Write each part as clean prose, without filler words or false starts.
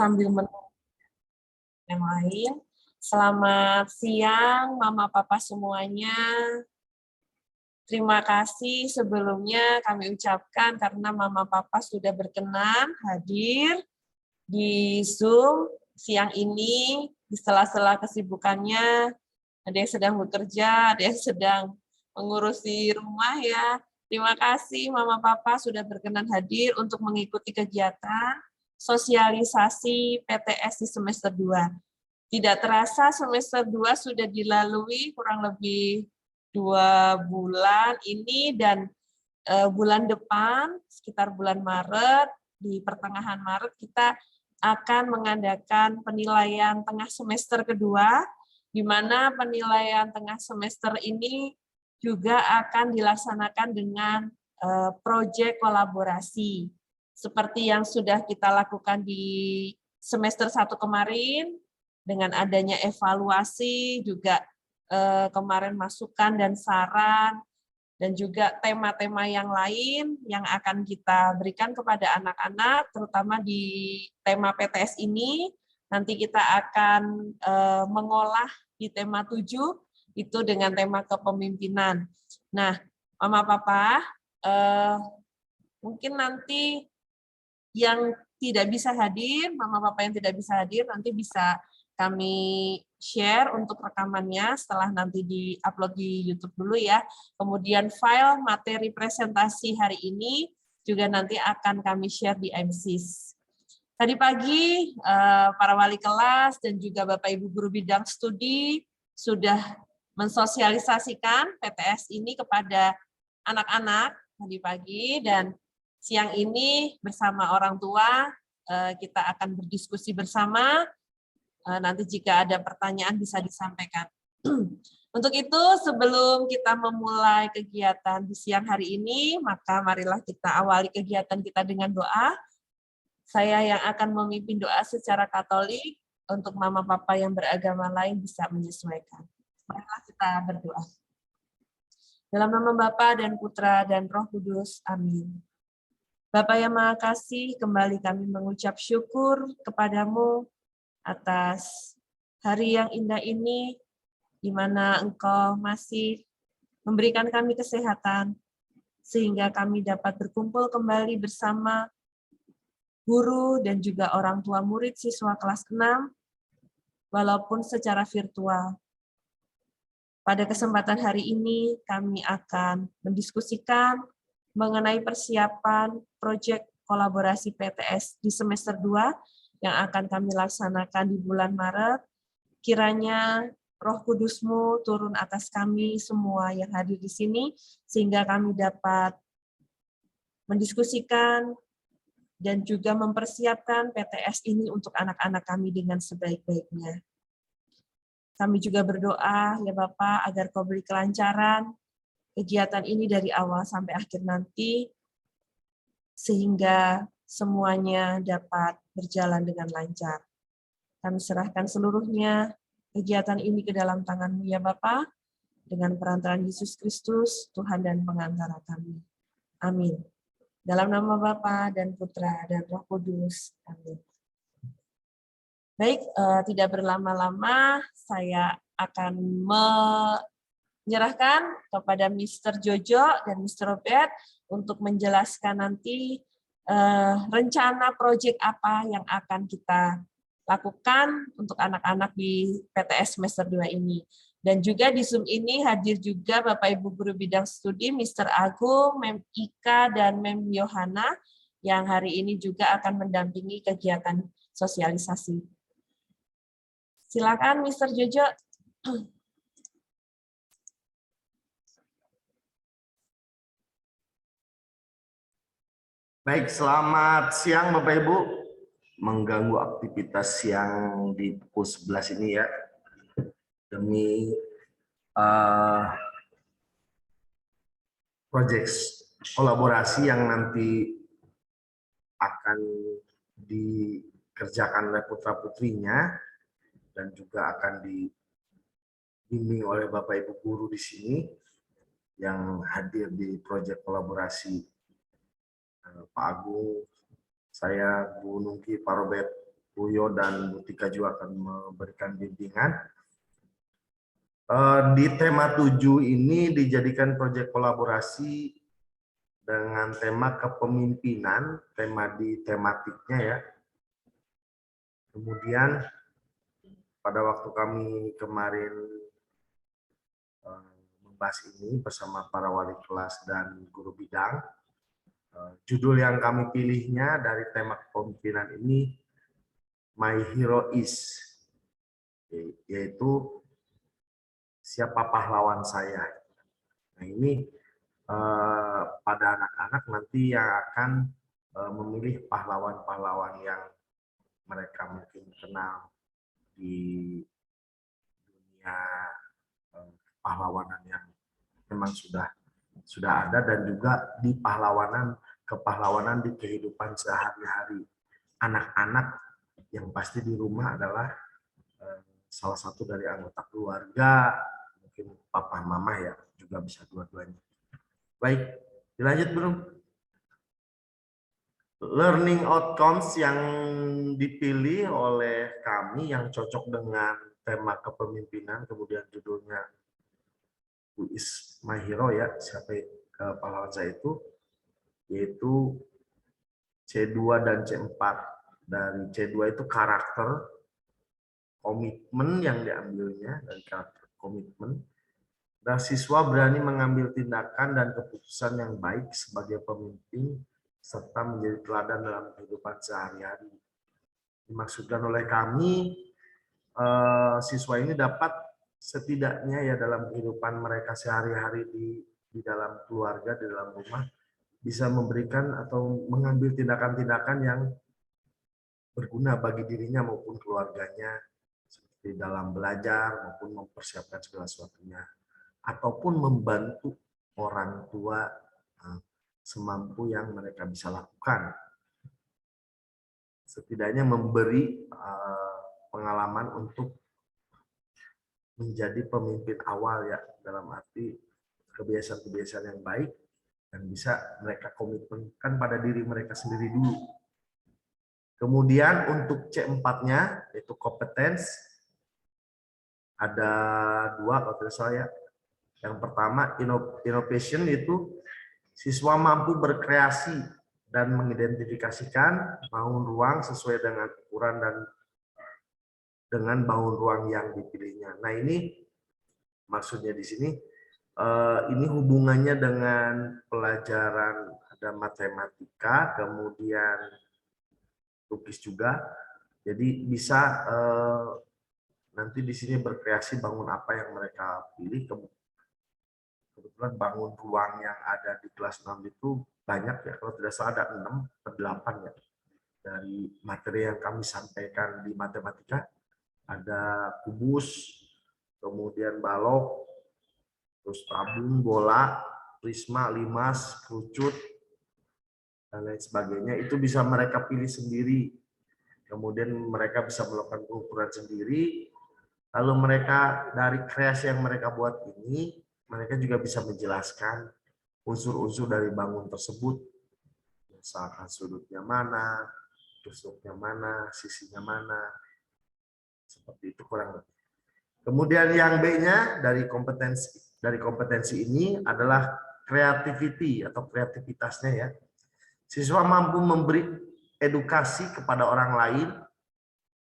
sambil menunggu yang lain. Selamat siang, Mama Papa semuanya. Terima kasih sebelumnya kami ucapkan karena Mama Papa sudah berkenan hadir di Zoom siang ini di sela-sela kesibukannya. Ada yang sedang bekerja, ada yang sedang mengurusi rumah ya. Terima kasih Mama Papa sudah berkenan hadir untuk mengikuti kegiatan sosialisasi PTS di semester 2. Tidak terasa semester 2 sudah dilalui kurang lebih 2 bulan ini, dan bulan depan, sekitar bulan Maret, di pertengahan Maret, kita akan mengadakan penilaian tengah semester kedua, di mana penilaian tengah semester ini juga akan dilaksanakan dengan proyek kolaborasi. Seperti yang sudah kita lakukan di semester 1 kemarin, dengan adanya evaluasi, juga kemarin masukan dan saran, dan juga tema-tema yang lain yang akan kita berikan kepada anak-anak, terutama di tema PTS ini. Nanti kita akan mengolah di tema 7, itu dengan tema kepemimpinan. Nah, Mama Papa, mungkin nanti yang tidak bisa hadir, Mama Papa yang tidak bisa hadir, nanti bisa kami share untuk rekamannya setelah nanti di-upload di YouTube dulu ya. Kemudian file materi presentasi hari ini juga nanti akan kami share di MSIS. Tadi pagi, para wali kelas dan juga Bapak Ibu guru bidang studi sudah mensosialisasikan PTS ini kepada anak-anak tadi pagi, dan siang ini bersama orang tua kita akan berdiskusi bersama. Nanti jika ada pertanyaan bisa disampaikan. Untuk itu, sebelum kita memulai kegiatan di siang hari ini, maka marilah kita awali kegiatan kita dengan doa. Saya yang akan memimpin doa secara Katolik, untuk Mama Papa yang beragama lain bisa menyesuaikan. Marilah kita berdoa. Dalam nama Bapa dan Putra dan Roh Kudus. Amin. Bapa yang Maha Kasih, kembali kami mengucap syukur kepadamu atas hari yang indah ini, di mana Engkau masih memberikan kami kesehatan, sehingga kami dapat berkumpul kembali bersama guru dan juga orang tua murid siswa kelas 6, walaupun secara virtual. Pada kesempatan hari ini, kami akan mendiskusikan mengenai persiapan proyek kolaborasi PTS di semester 2 yang akan kami laksanakan di bulan Maret. Kiranya Roh Kudus-Mu turun atas kami semua yang hadir di sini, sehingga kami dapat mendiskusikan dan juga mempersiapkan PTS ini untuk anak-anak kami dengan sebaik-baiknya. Kami juga berdoa, ya Bapak, agar Kau beri kelancaran kegiatan ini dari awal sampai akhir nanti, sehingga semuanya dapat berjalan dengan lancar. Kami serahkan seluruhnya kegiatan ini ke dalam tangan-Mu ya Bapa, dengan perantaraan Yesus Kristus, Tuhan dan pengantara kami. Amin. Dalam nama Bapa dan Putra dan Roh Kudus. Amin. Baik, tidak berlama-lama, saya akan menyerahkan kepada Mr. Jojo dan Mr. Robert untuk menjelaskan nanti rencana proyek apa yang akan kita lakukan untuk anak-anak di PTS semester 2 ini. Dan juga di Zoom ini hadir juga Bapak Ibu guru bidang studi, Mr. Agung, Mem Ika, dan Mem Yohana, yang hari ini juga akan mendampingi kegiatan sosialisasi. Silakan Mr. Jojo. Baik, selamat siang Bapak Ibu. Mengganggu aktivitas yang di pukul 11 ini ya. Demi proyek kolaborasi yang nanti akan dikerjakan oleh putra-putrinya dan juga akan dibimbing oleh Bapak Ibu guru di sini yang hadir di proyek kolaborasi. Pak Agung, saya Bu Nungki, Pak Robert, Puyo dan Butika juga akan memberikan bimbingan. Di tema 7 ini dijadikan proyek kolaborasi dengan tema kepemimpinan, tema di tematiknya ya. Kemudian pada waktu kami kemarin membahas ini bersama para wali kelas dan guru bidang, judul yang kami pilihnya dari tema kepemimpinan ini My Hero Is, yaitu siapa pahlawan saya. Nah ini pada anak-anak nanti yang akan memilih pahlawan-pahlawan yang mereka mungkin kenal di dunia pahlawanan yang memang sudah ada, dan juga di kepahlawanan di kehidupan sehari-hari anak-anak yang pasti di rumah adalah salah satu dari anggota keluarga, mungkin papa mama ya, juga bisa dua-duanya. Baik, dilanjut belum? Learning outcomes yang dipilih oleh kami yang cocok dengan tema kepemimpinan, kemudian judulnya Who is my hero ya, siapa pahlawan saya itu, yaitu C2 dan C4. Dari C2 itu karakter, komitmen yang diambilnya, dari karakter komitmen. Dan siswa berani mengambil tindakan dan keputusan yang baik sebagai pemimpin, serta menjadi teladan dalam kehidupan sehari-hari. Dimaksudkan oleh kami, siswa ini dapat setidaknya ya dalam kehidupan mereka sehari-hari di dalam keluarga, di dalam rumah, bisa memberikan atau mengambil tindakan-tindakan yang berguna bagi dirinya maupun keluarganya, seperti dalam belajar maupun mempersiapkan segala sesuatunya, ataupun membantu orang tua semampu yang mereka bisa lakukan. Setidaknya memberi pengalaman untuk menjadi pemimpin awal ya, dalam arti kebiasaan-kebiasaan yang baik dan bisa mereka komitmenkan pada diri mereka sendiri dulu. Kemudian untuk C4-nya yaitu competence, ada dua kalau tidak salah ya. Yang pertama innovation, itu siswa mampu berkreasi dan mengidentifikasikan bangun ruang sesuai dengan ukuran dan dengan bangun ruang yang dipilihnya. Nah ini maksudnya di sini ini hubungannya dengan pelajaran ada matematika, kemudian lukis juga. Jadi bisa nanti di sini berkreasi bangun apa yang mereka pilih. Kebetulan bangun ruang yang ada di kelas 6 itu banyak ya, kalau tidak salah ada 6 atau 8 ya. Dari materi yang kami sampaikan di matematika, ada kubus, kemudian balok, terus tabung, bola, prisma, limas, kerucut, dan lain sebagainya. Itu bisa mereka pilih sendiri. Kemudian mereka bisa melakukan pengukuran sendiri. Lalu mereka dari kreasi yang mereka buat ini, mereka juga bisa menjelaskan unsur-unsur dari bangun tersebut. Misalkan sudutnya mana, tusuknya mana, sisinya mana. Seperti itu kurang lebih. Kemudian yang B-nya dari kompetensi ini adalah creativity atau kreativitasnya ya. Siswa mampu memberi edukasi kepada orang lain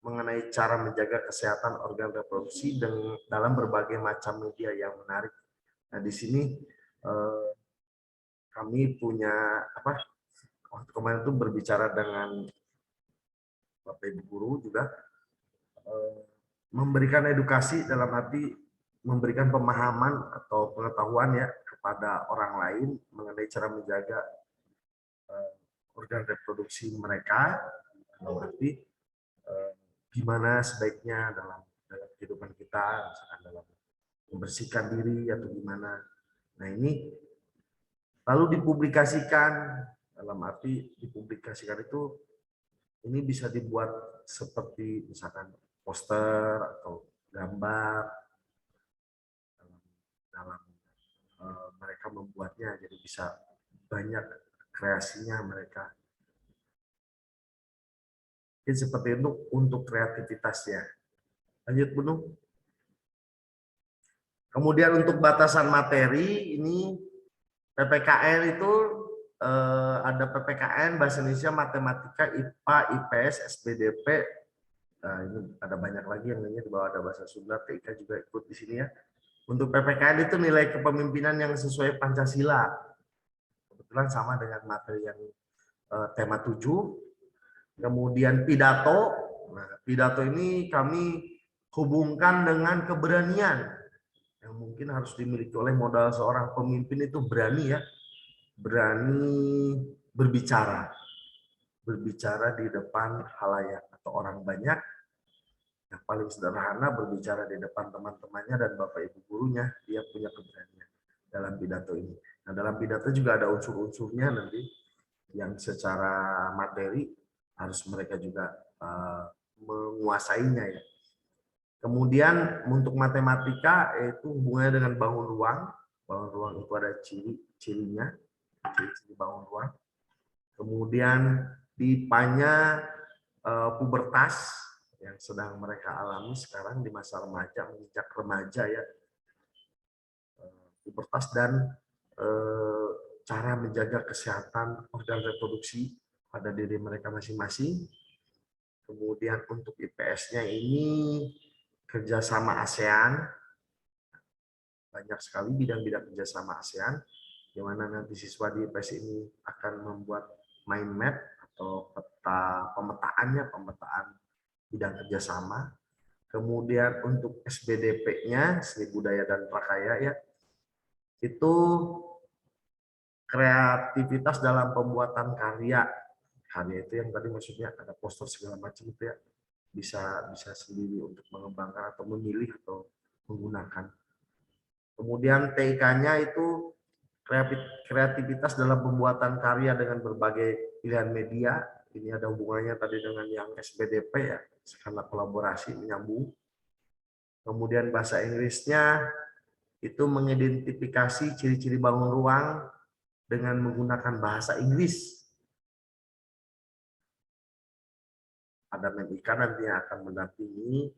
mengenai cara menjaga kesehatan organ reproduksi dalam berbagai macam media yang menarik. Nah, di sini kami punya waktu kemarin itu berbicara dengan Bapak Ibu guru juga, memberikan edukasi dalam arti memberikan pemahaman atau pengetahuan ya kepada orang lain mengenai cara menjaga organ reproduksi mereka, dalam arti gimana sebaiknya dalam kehidupan kita, misalkan dalam membersihkan diri atau gimana. Nah ini lalu dipublikasikan, dalam arti dipublikasikan itu ini bisa dibuat seperti misalkan poster atau gambar dalam mereka membuatnya, jadi bisa banyak kreasinya mereka. Jadi seperti itu untuk kreativitasnya. Lanjut, Bu Nung. Kemudian untuk batasan materi, ini PPKN itu ada PPKN Bahasa Indonesia, Matematika, IPA, IPS, SPDP. Nah, ini ada banyak lagi yang lainnya, di bawah ada Bahasa Sunda, TIK juga ikut di sini ya. Untuk PPKN itu nilai kepemimpinan yang sesuai Pancasila. Kebetulan sama dengan materi yang tema 7. Kemudian pidato. Nah, pidato ini kami hubungkan dengan keberanian yang mungkin harus dimiliki oleh modal seorang pemimpin, itu berani ya, berani berbicara di depan halayak atau orang banyak. Yang paling sederhana, berbicara di depan teman-temannya dan bapak ibu gurunya, dia punya keberanian dalam pidato ini. Nah, dalam pidato juga ada unsur-unsurnya nanti yang secara materi harus mereka juga menguasainya ya. Kemudian untuk matematika yaitu hubungannya dengan bangun ruang. Bangun ruang itu ada ciri-cirinya, ciri-ciri bangun ruang. Kemudian dipanya pubertas yang sedang mereka alami sekarang di masa remaja, menginjak remaja ya. Pubertas dan cara menjaga kesehatan organ reproduksi pada diri mereka masing-masing. Kemudian untuk IPS-nya ini kerjasama ASEAN, banyak sekali bidang-bidang kerjasama ASEAN, di mana nanti siswa di IPS ini akan membuat mind map atau peta pemetaan bidang kerjasama. Kemudian untuk SBDP-nya, seni budaya dan prakarya ya, itu kreativitas dalam pembuatan karya. Karya itu yang tadi maksudnya ada poster segala macam itu ya, bisa sendiri untuk mengembangkan atau memilih atau menggunakan. Kemudian TIK-nya itu kreativitas dalam pembuatan karya dengan berbagai pilihan media. Ini ada hubungannya tadi dengan yang SBDP ya, karena kolaborasi menyambung. Kemudian bahasa Inggrisnya itu mengidentifikasi ciri-ciri bangun ruang dengan menggunakan bahasa Inggris. Ada MENIKA nantinya akan mendampingi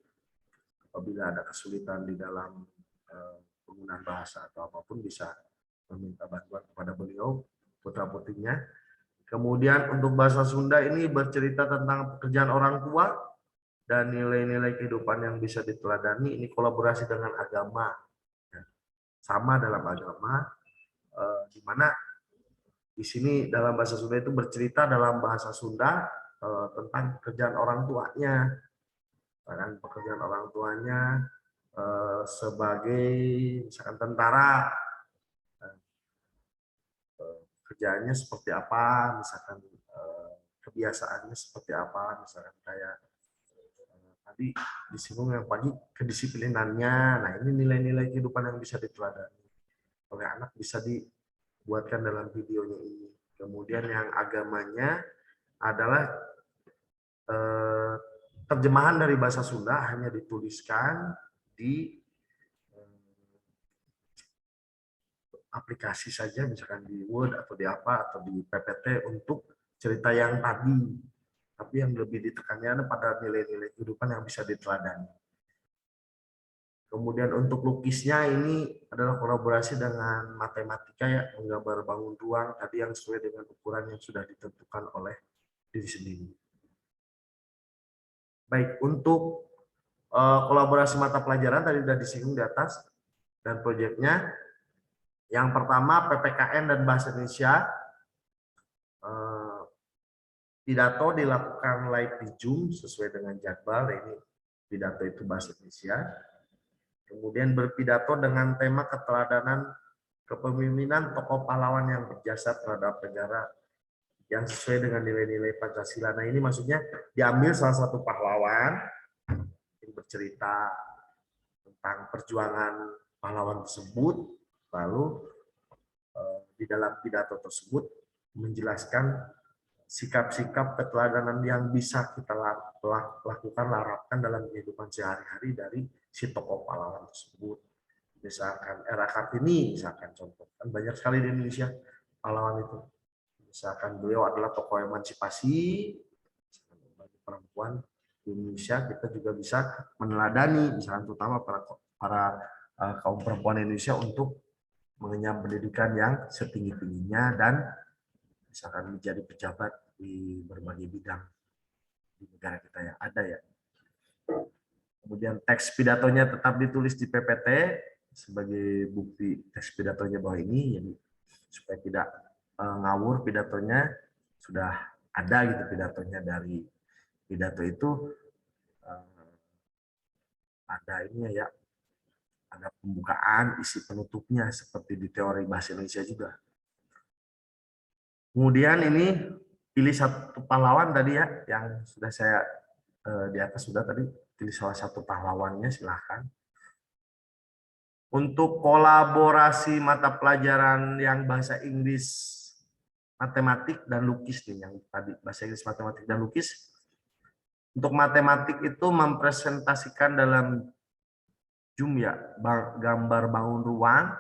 apabila ada kesulitan di dalam penggunaan bahasa atau apapun, bisa meminta bantuan kepada beliau, putra-putrinya. Kemudian untuk bahasa Sunda ini bercerita tentang pekerjaan orang tua dan nilai-nilai kehidupan yang bisa diteladani. Ini kolaborasi dengan agama. Sama dalam agama, di mana di sini dalam bahasa Sunda itu bercerita dalam bahasa Sunda tentang pekerjaan orang tuanya. Tentang pekerjaan orang tuanya sebagai misalkan tentara, kerjaannya seperti apa, misalkan kebiasaannya seperti apa, misalkan kayak tadi disinggung yang pagi kedisiplinannya. Nah, ini nilai-nilai kehidupan yang bisa diteladani oleh anak, bisa dibuatkan dalam videonya ini. Kemudian yang agamanya adalah terjemahan dari bahasa Sunda, hanya dituliskan di aplikasi saja, misalkan di Word atau di apa atau di PPT untuk cerita yang tadi, tapi yang lebih ditekannya pada nilai-nilai kehidupan yang bisa diteladani. Kemudian untuk lukisnya ini adalah kolaborasi dengan matematika ya, menggambar bangun ruang tadi yang sesuai dengan ukuran yang sudah ditentukan oleh diri sendiri. Baik, untuk kolaborasi mata pelajaran tadi sudah disinggung di atas dan proyeknya. Yang pertama PPKN dan Bahasa Indonesia. Pidato dilakukan live di Zoom sesuai dengan jadwal. Ini pidato itu Bahasa Indonesia. Kemudian berpidato dengan tema keteladanan kepemimpinan tokoh pahlawan yang berjasa terhadap negara yang sesuai dengan nilai-nilai Pancasila. Nah, ini maksudnya diambil salah satu pahlawan yang bercerita tentang perjuangan pahlawan tersebut, lalu di dalam pidato tersebut menjelaskan sikap-sikap keteladanan yang bisa kita lakukan, larapkan dalam kehidupan sehari-hari dari si tokoh pahlawan tersebut. Misalkan era Kartini, misalkan contoh, kan banyak sekali di Indonesia pahlawan itu. Misalkan beliau adalah tokoh emansipasi, perempuan di Indonesia, kita juga bisa meneladani, misalnya terutama para kaum perempuan Indonesia untuk mengenyam pendidikan yang setinggi-tingginya dan misalkan menjadi pejabat di berbagai bidang di negara kita yang ada ya. Kemudian teks pidatonya tetap ditulis di PPT sebagai bukti teks pidatonya bahwa ini, jadi supaya tidak ngawur pidatonya, sudah ada gitu pidatonya. Dari pidato itu ada ini ya, ada pembukaan, isi penutupnya seperti di teori bahasa Indonesia juga. Kemudian ini pilih satu pahlawan tadi ya, yang sudah saya di atas sudah tadi, pilih salah satu pahlawannya silahkan. Untuk kolaborasi mata pelajaran yang bahasa Inggris, matematik, dan lukis nih, yang tadi bahasa Inggris, matematik, dan lukis. Untuk matematik itu mempresentasikan dalam Zoom ya, gambar bangun ruang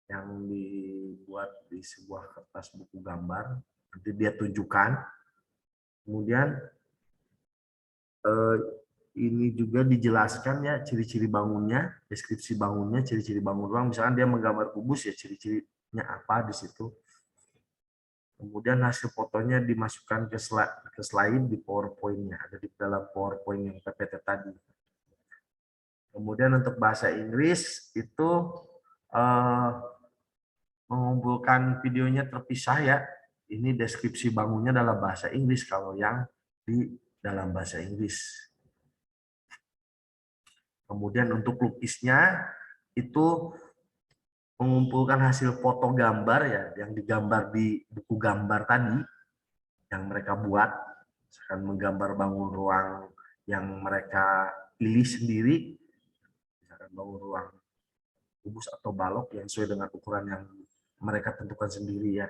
yang dibuat di sebuah kertas buku gambar, nanti dia tunjukkan. Kemudian ini juga dijelaskan ya ciri-ciri bangunnya, deskripsi bangunnya, ciri-ciri bangun ruang. Misalkan dia menggambar kubus ya, ciri-cirinya apa di situ. Kemudian hasil fotonya dimasukkan ke slide di PowerPoint-nya, ada di dalam PowerPoint yang PPT tadi. Kemudian untuk bahasa Inggris itu mengumpulkan videonya terpisah ya. Ini deskripsi bangunnya dalam bahasa Inggris kalau yang di dalam bahasa Inggris. Kemudian untuk lukisnya itu mengumpulkan hasil foto gambar ya, yang digambar di buku gambar tadi yang mereka buat, misalkan menggambar bangun ruang yang mereka pilih sendiri, misalkan bangun ruang kubus atau balok yang sesuai dengan ukuran yang mereka tentukan sendiri ya.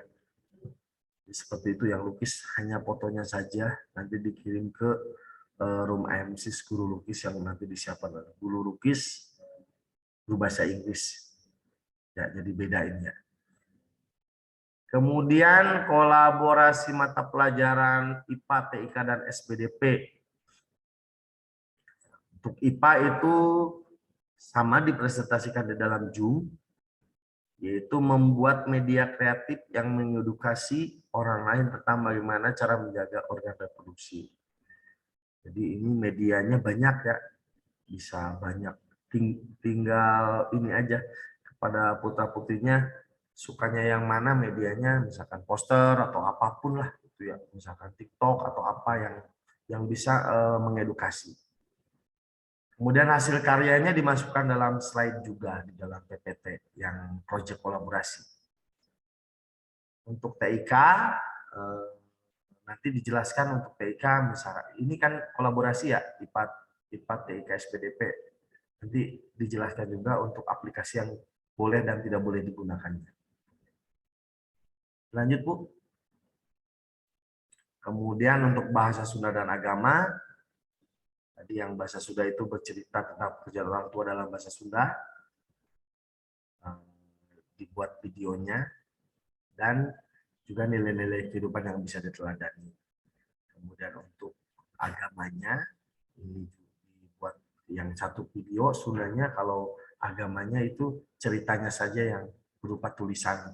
Jadi seperti itu yang lukis hanya fotonya saja, nanti dikirim ke room IMSIS guru lukis yang nanti disiapkan oleh guru lukis, guru bahasa Inggris. Ya, jadi beda ini ya. Kemudian kolaborasi mata pelajaran IPA, TIK, dan SPDP. Untuk IPA itu sama dipresentasikan di dalam Zoom, yaitu membuat media kreatif yang mengedukasi orang lain tentang bagaimana cara menjaga organ reproduksi. Jadi ini medianya banyak ya, bisa banyak. Tinggal ini aja kepada putra-putrinya sukanya yang mana medianya, misalkan poster atau apapun lah gitu ya, misalkan TikTok atau apa yang bisa mengedukasi. Kemudian hasil karyanya dimasukkan dalam slide juga di dalam PPT yang proyek kolaborasi. Untuk TIK nanti dijelaskan untuk TIK, misalkan ini kan kolaborasi ya, IPA, TIK, SPDP. Nanti dijelaskan juga untuk aplikasi yang boleh dan tidak boleh digunakannya. Lanjut Bu. Kemudian untuk bahasa Sunda dan agama, tadi yang bahasa Sunda itu bercerita tentang pekerjaan orang tua dalam bahasa Sunda, dibuat videonya, dan juga nilai-nilai kehidupan yang bisa diteladani. Kemudian untuk agamanya, ini dibuat yang satu video Sundanya, kalau agamanya itu ceritanya saja yang berupa tulisan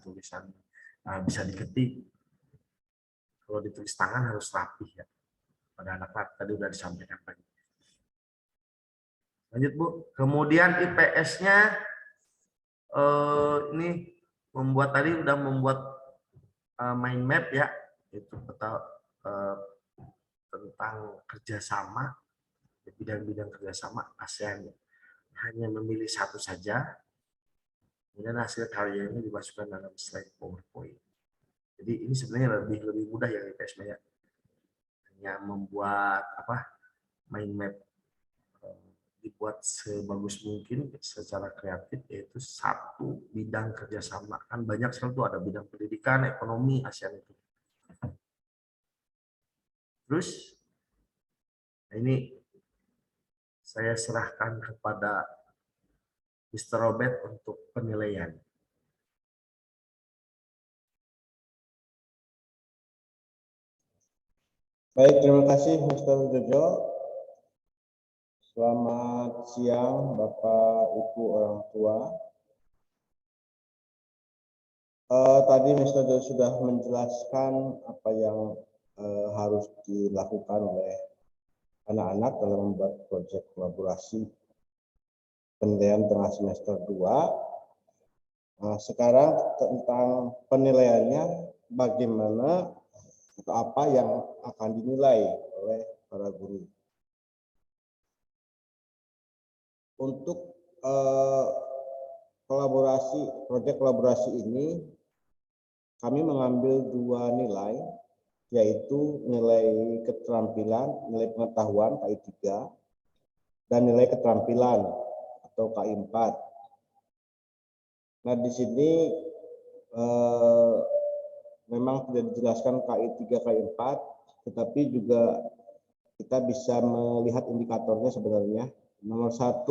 bisa diketik. Kalau ditulis tangan harus rapih ya. Pada anak-anak tadi sudah disampaikan tadi. Lanjut Bu. Kemudian IPS-nya ini sudah membuat mind map ya, itu peta tentang kerjasama, bidang-bidang kerjasama ASEAN. Hanya memilih satu saja, kemudian hasil karyanya dimasukkan dalam slide PowerPoint. Jadi ini sebenarnya lebih mudah ya IPS ya. Hanya membuat mind map, dibuat sebagus mungkin secara kreatif, yaitu satu bidang kerjasama. Kan banyak sekali tuh, ada bidang pendidikan, ekonomi, ASEAN itu. Terus ini saya serahkan kepada Mr. Robert untuk penilaian. Baik, terima kasih Mr. Jojo. Selamat siang Bapak Ibu orang tua. Tadi Mr. Jojo sudah menjelaskan apa yang harus dilakukan oleh anak-anak dalam membuat proyek kolaborasi penilaian tengah semester 2. Nah, sekarang tentang penilaiannya, bagaimana atau apa yang akan dinilai oleh para guru. Untuk proyek kolaborasi ini, kami mengambil 2 nilai, yaitu nilai keterampilan, nilai pengetahuan KI 3, dan nilai keterampilan atau KI 4. Nah, di sini memang tidak dijelaskan KI 3, KI 4, tetapi juga kita bisa melihat indikatornya sebenarnya. Nomor 1,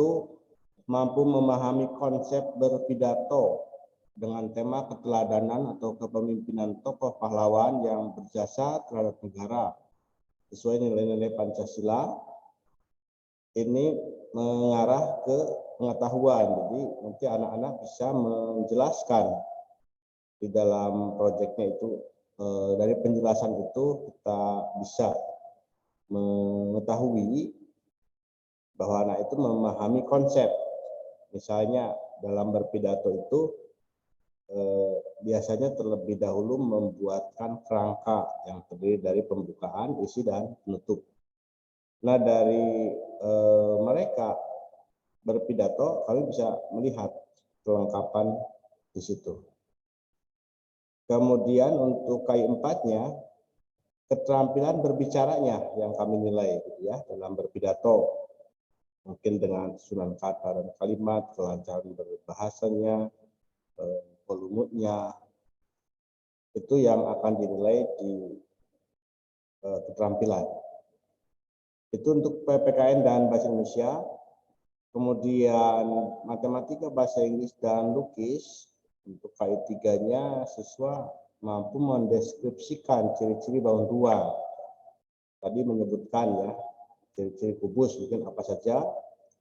mampu memahami konsep berpidato dengan tema keteladanan atau kepemimpinan tokoh pahlawan yang berjasa terhadap negara sesuai nilai-nilai Pancasila. Ini mengarah ke pengetahuan, jadi nanti anak-anak bisa menjelaskan di dalam proyeknya itu. Dari penjelasan itu kita bisa mengetahui bahwa anak itu memahami konsep. Misalnya dalam berpidato itu biasanya terlebih dahulu membuatkan kerangka yang terdiri dari pembukaan, isi, dan penutup. Nah, dari mereka berpidato, kami bisa melihat kelengkapan di situ. Kemudian untuk KI 4-nya, keterampilan berbicaranya yang kami nilai gitu ya, dalam berpidato. Mungkin dengan susunan kata dan kalimat, kelancaran berbahasanya, volumenya, itu yang akan dinilai di keterampilan. Itu untuk PPKN dan Bahasa Indonesia. Kemudian matematika, bahasa Inggris, dan lukis, untuk KI 3-nya siswa mampu mendeskripsikan ciri-ciri bangun ruang. Tadi menyebutkan ya, ciri-ciri kubus mungkin apa saja,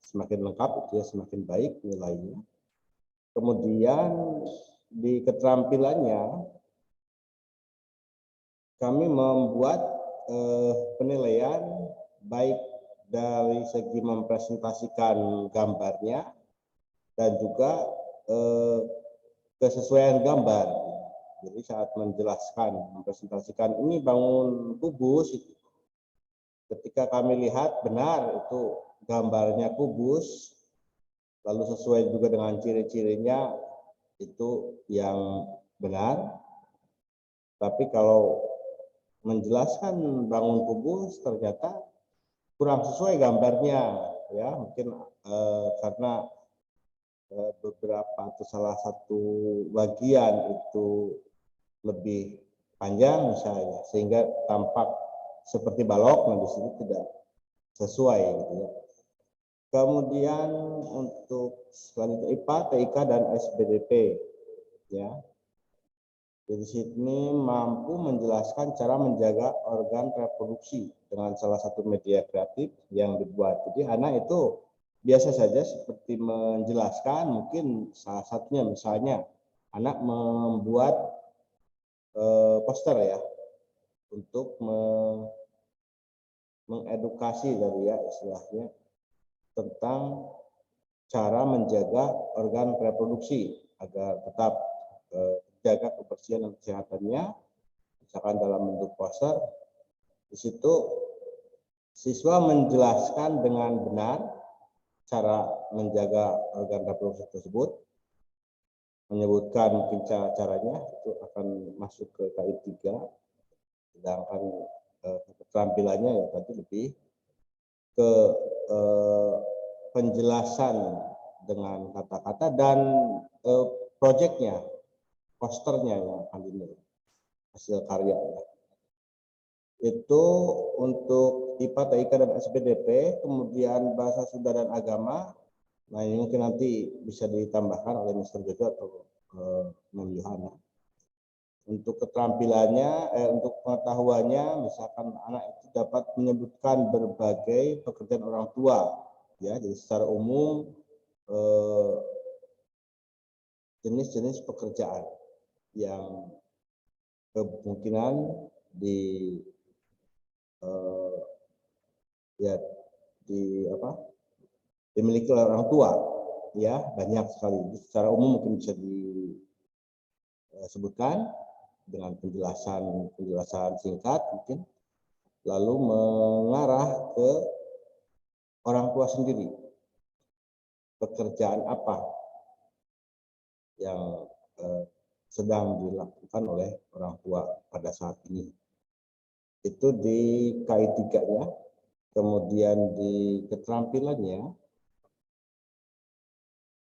semakin lengkap itu ya semakin baik nilainya. Kemudian di keterampilannya kami membuat penilaian baik dari segi mempresentasikan gambarnya dan juga kesesuaian gambar. Jadi saat menjelaskan, mempresentasikan ini bangun kubus, ketika kami lihat benar itu gambarnya kubus, lalu sesuai juga dengan ciri-cirinya, itu yang benar. Tapi kalau menjelaskan bangun kubus ternyata kurang sesuai gambarnya, ya mungkin karena beberapa atau salah satu bagian itu lebih panjang misalnya, sehingga tampak seperti balok, nah di sini tidak sesuai gitu ya. Kemudian untuk selanjutnya IPA, TIK, dan SBDP ya. Di sini mampu menjelaskan cara menjaga organ reproduksi dengan salah satu media kreatif yang dibuat. Jadi anak itu biasa saja seperti menjelaskan, mungkin salah satunya misalnya anak membuat poster ya untuk mengedukasi dari ya istilahnya tentang cara menjaga organ reproduksi agar tetap jaga kebersihan dan kesehatannya, misalkan dalam bentuk poster. Di situ siswa menjelaskan dengan benar cara menjaga organ reproduksi tersebut, menyebutkan mungkin caranya, itu akan masuk ke KI 3, sedangkan keterampilannya ya tadi lebih ke penjelasan dengan kata-kata dan proyeknya, posternya yang akan dinilai, hasil karyanya. Itu untuk IPA, TIK, dan SPDP. Kemudian bahasa Sunda dan agama, nah ini mungkin nanti bisa ditambahkan oleh Mr. Jojo atau Mem Yohana. Untuk keterampilannya, untuk pengetahuannya, misalkan anak itu dapat menyebutkan berbagai pekerjaan orang tua, ya. Jadi secara umum jenis-jenis pekerjaan yang kemungkinan ya dimiliki oleh orang tua, ya, banyak sekali. Secara umum mungkin bisa disebutkan dengan penjelasan singkat mungkin, lalu mengarah ke orang tua sendiri, pekerjaan apa yang sedang dilakukan oleh orang tua pada saat ini. Itu di KI 3-nya. Kemudian di keterampilannya,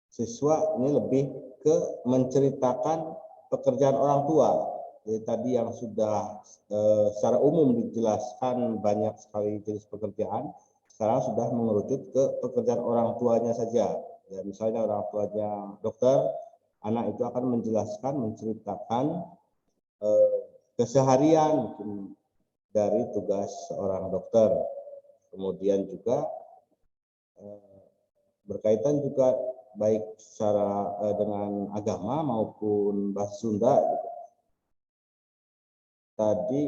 siswa ini lebih ke menceritakan pekerjaan orang tua. Jadi tadi yang sudah secara umum dijelaskan banyak sekali jenis pekerjaan, sekarang sudah mengerucut ke pekerjaan orang tuanya saja. Ya, misalnya orang tuanya dokter, anak itu akan menceritakan keseharian mungkin dari tugas seorang dokter. Kemudian juga berkaitan juga baik secara dengan agama maupun bahasa Sunda gitu. Tadi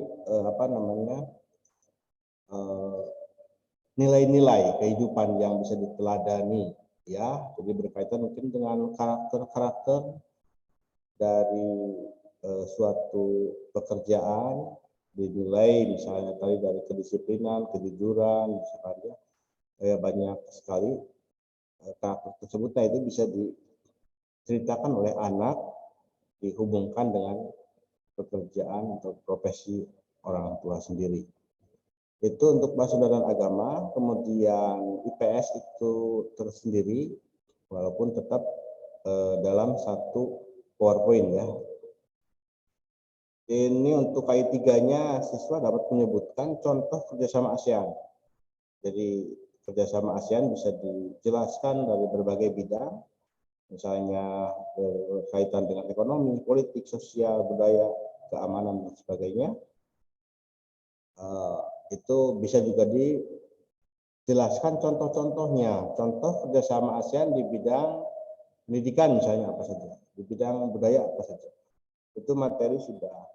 nilai-nilai kehidupan yang bisa diteladani, ya. Jadi berkaitan mungkin dengan karakter-karakter dari suatu pekerjaan, dinilai misalnya tadi dari kedisiplinan, kejujuran, misalnya banyak sekali karakter tersebut. Nah, itu bisa diceritakan oleh anak, dihubungkan dengan pekerjaan atau profesi orang tua sendiri. Itu untuk bahasa dan agama. Kemudian IPS itu tersendiri, walaupun tetap dalam satu PowerPoint, ya. Ini untuk KI 3-nya, siswa dapat menyebutkan contoh kerjasama ASEAN. Jadi kerjasama ASEAN bisa dijelaskan dari berbagai bidang, misalnya berkaitan dengan ekonomi, politik, sosial, budaya, keamanan, dan sebagainya. Itu bisa juga dijelaskan contoh-contohnya. Contoh kerjasama ASEAN di bidang pendidikan misalnya apa saja, di bidang budaya apa saja. Itu materi sudah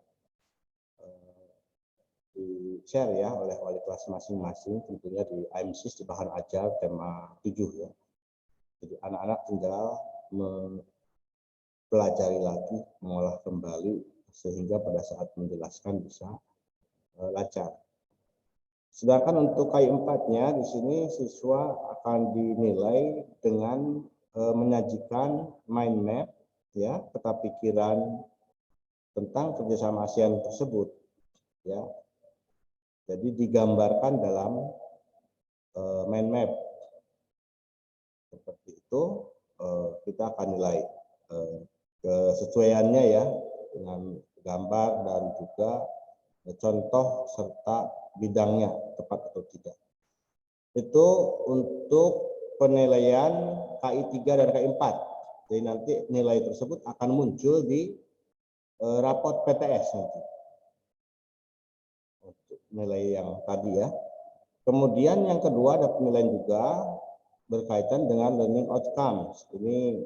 di-share ya oleh wali kelas masing-masing, tentunya di IMSIS, di bahan ajar tema 7 ya. Jadi anak-anak tinggal mempelajari lagi, mengolah kembali sehingga pada saat menjelaskan bisa lancar. Sedangkan untuk KI 4-nya di sini siswa akan dinilai dengan menyajikan mind map, ya, peta pikiran tentang kerjasama ASEAN tersebut, ya. Jadi digambarkan dalam mind map seperti itu. Kita akan nilai kesesuaiannya ya dengan gambar dan juga contoh serta bidangnya tepat atau tidak. Itu untuk penilaian KI 3 dan KI 4. Jadi nanti nilai tersebut akan muncul di rapot PTS nanti. Untuk nilai yang tadi ya. Kemudian yang kedua ada penilaian juga berkaitan dengan learning outcomes. Ini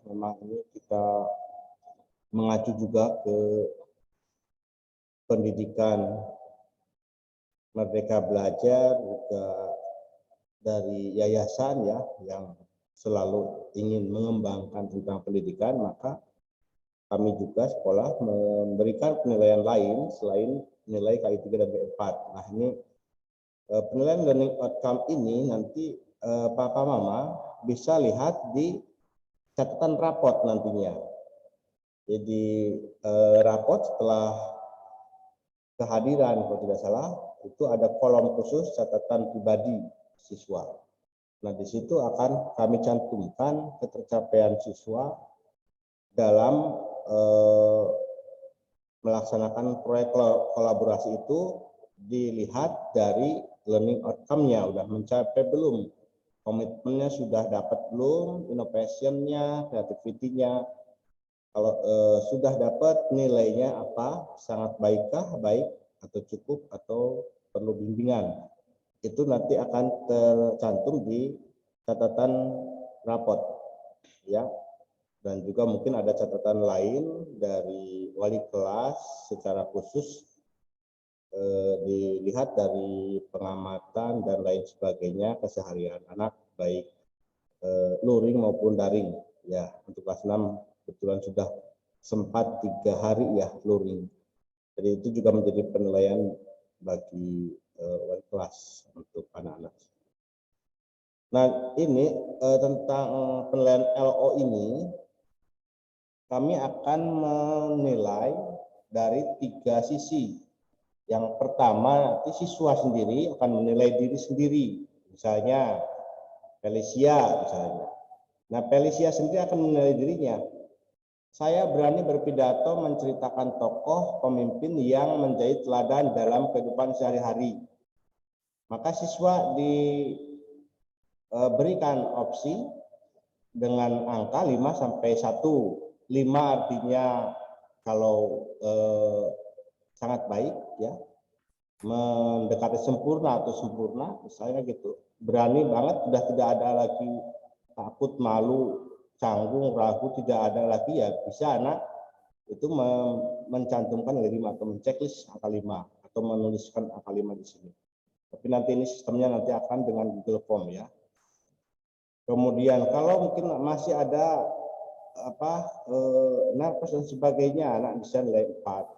memang ini kita mengacu juga ke pendidikan Merdeka Belajar, juga dari yayasan ya yang selalu ingin mengembangkan tentang pendidikan, maka kami juga sekolah memberikan penilaian lain selain nilai KI 3 dan KI 4. Nah, ini penilaian learning outcome ini nanti Papa Mama bisa lihat di catatan rapot nantinya. Jadi rapot setelah kehadiran kalau tidak salah itu ada kolom khusus catatan pribadi siswa. Nah, di situ akan kami cantumkan ketercapaian siswa dalam melaksanakan proyek kolaborasi itu, dilihat dari learning outcome-nya udah mencapai belum, komitmennya sudah dapat belum, innovation-nya, creativity-nya, Kalau sudah dapat nilainya apa, sangat baikkah, baik, atau cukup, atau perlu bimbingan. Itu nanti akan tercantum di catatan rapot, ya. Dan juga mungkin ada catatan lain dari wali kelas secara khusus, dilihat dari pengamatan dan lain sebagainya keseharian anak, baik luring maupun daring. Ya, untuk kelas 6 kebetulan sudah sempat 3 hari ya luring. Jadi itu juga menjadi penilaian bagi wali kelas untuk anak-anak. Nah, ini tentang penilaian LO ini, kami akan menilai dari 3 sisi. Yang pertama, nanti siswa sendiri akan menilai diri sendiri. Misalnya, Felicia misalnya. Nah, Felicia sendiri akan menilai dirinya. Saya berani berpidato menceritakan tokoh pemimpin yang menjadi teladan dalam kehidupan sehari-hari. Maka siswa diberikan opsi dengan angka 5 sampai 1. 5 artinya kalau sangat baik, ya, mendekati sempurna atau sempurna, misalnya gitu. Berani banget, sudah tidak ada lagi takut, malu, canggung, ragu, tidak ada lagi, ya bisa anak itu mencantumkan nilai 5 atau menceklis angka 5 atau menuliskan angka 5 di sini. Tapi nanti ini sistemnya nanti akan dengan Google Form, ya. Kemudian kalau mungkin masih ada nervous dan sebagainya, anak bisa nilai 4.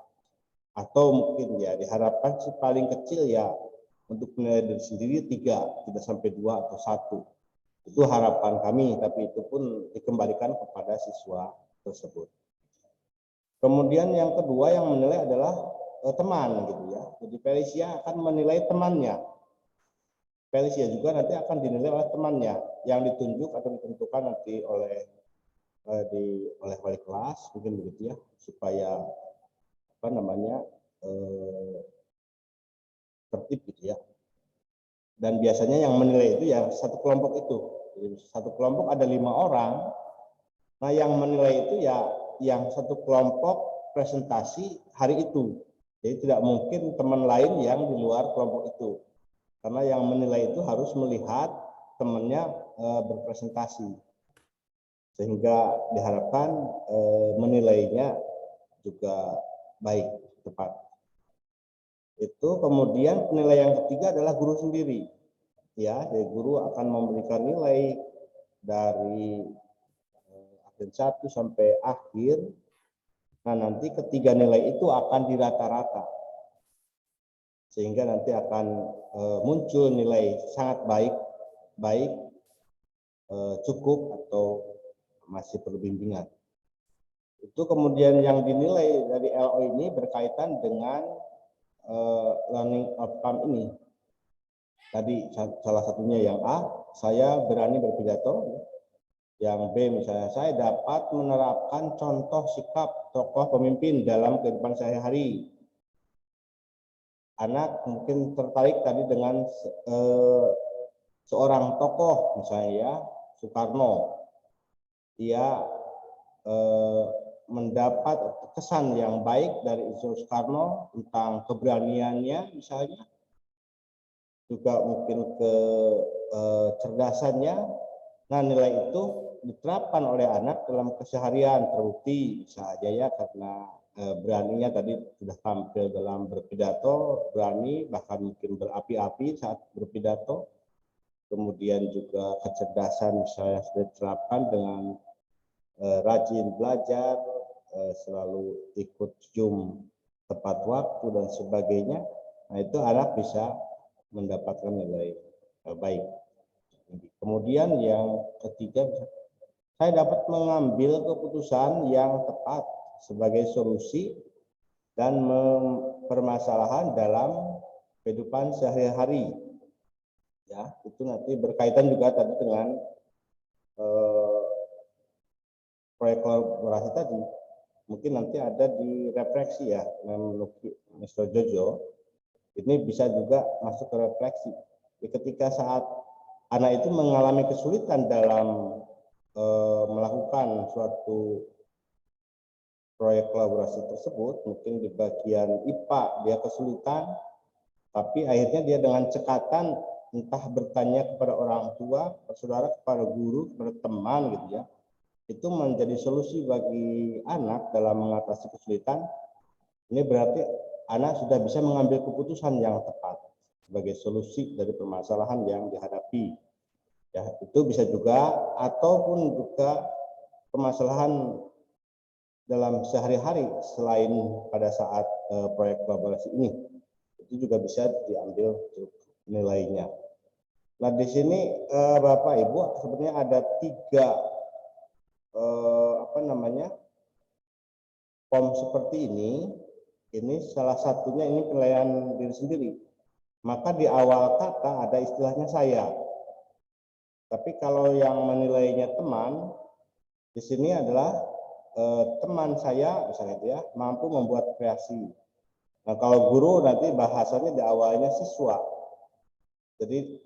Atau mungkin ya diharapkan sih paling kecil ya untuk penilaian diri sendiri 3, tidak sampai 2 atau 1. Itu harapan kami, tapi itu pun dikembalikan kepada siswa tersebut. Kemudian yang kedua yang menilai adalah teman, gitu ya. Jadi Felicia akan menilai temannya. Felicia juga nanti akan dinilai oleh temannya yang ditunjuk atau ditentukan nanti oleh wali kelas, mungkin begitu ya, supaya tertib gitu ya. Dan biasanya yang menilai itu ya satu kelompok itu. Jadi satu kelompok ada 5 orang. Nah, yang menilai itu ya yang satu kelompok presentasi hari itu. Jadi tidak mungkin teman lain yang di luar kelompok itu. Karena yang menilai itu harus melihat temannya berpresentasi. Sehingga diharapkan menilainya juga baik, tepat. Itu kemudian penilaian yang ketiga adalah guru sendiri. Ya, jadi guru akan memberikan nilai dari akhir 1 sampai akhir. Nah, nanti ketiga nilai itu akan dirata-rata. Sehingga nanti akan muncul nilai sangat baik, cukup, atau masih perlu bimbingan. Itu kemudian yang dinilai dari LO ini berkaitan dengan learning outcome ini. Tadi salah satunya yang A, saya berani berpidato. Yang B misalnya, saya dapat menerapkan contoh sikap tokoh pemimpin dalam kehidupan sehari-hari. Anak mungkin tertarik tadi dengan seorang tokoh, misalnya ya, Soekarno. Dia mendapat kesan yang baik dari Soekarno tentang keberaniannya misalnya, juga mungkin kecerdasannya. Nah, nilai itu diterapkan oleh anak dalam keseharian, terbukti saja ya, karena beraninya tadi sudah tampil dalam berpidato, berani bahkan mungkin berapi-api saat berpidato. Kemudian juga kecerdasan misalnya sudah diterapkan dengan rajin belajar, selalu ikut Zoom tepat waktu dan sebagainya. Nah, itu anak bisa mendapatkan nilai baik. Kemudian yang ketiga, saya dapat mengambil keputusan yang tepat sebagai solusi dan permasalahan dalam kehidupan sehari-hari. Ya, itu nanti berkaitan juga tadi dengan proyek kolaborasi tadi. Mungkin nanti ada di refleksi ya, menurut Mr. Jojo. Ini bisa juga masuk ke refleksi. Jadi ketika saat anak itu mengalami kesulitan dalam melakukan suatu proyek kolaborasi tersebut, mungkin di bagian IPA dia kesulitan, tapi akhirnya dia dengan cekatan entah bertanya kepada orang tua, saudara, kepada guru, kepada teman gitu ya, itu menjadi solusi bagi anak dalam mengatasi kesulitan. Ini berarti anak sudah bisa mengambil keputusan yang tepat sebagai solusi dari permasalahan yang dihadapi. Ya, itu bisa juga, ataupun juga permasalahan dalam sehari-hari selain pada saat proyek kolaborasi ini, itu juga bisa diambil untuk nilainya. Nah, di sini Bapak Ibu sebenarnya ada 3 form seperti ini. Ini salah satunya ini penilaian diri sendiri. Maka di awal kata ada istilahnya saya. Tapi kalau yang menilainya teman, di sini adalah teman saya misalnya itu ya, mampu membuat kreasi. Nah, kalau guru nanti bahasanya di awalnya siswa. Jadi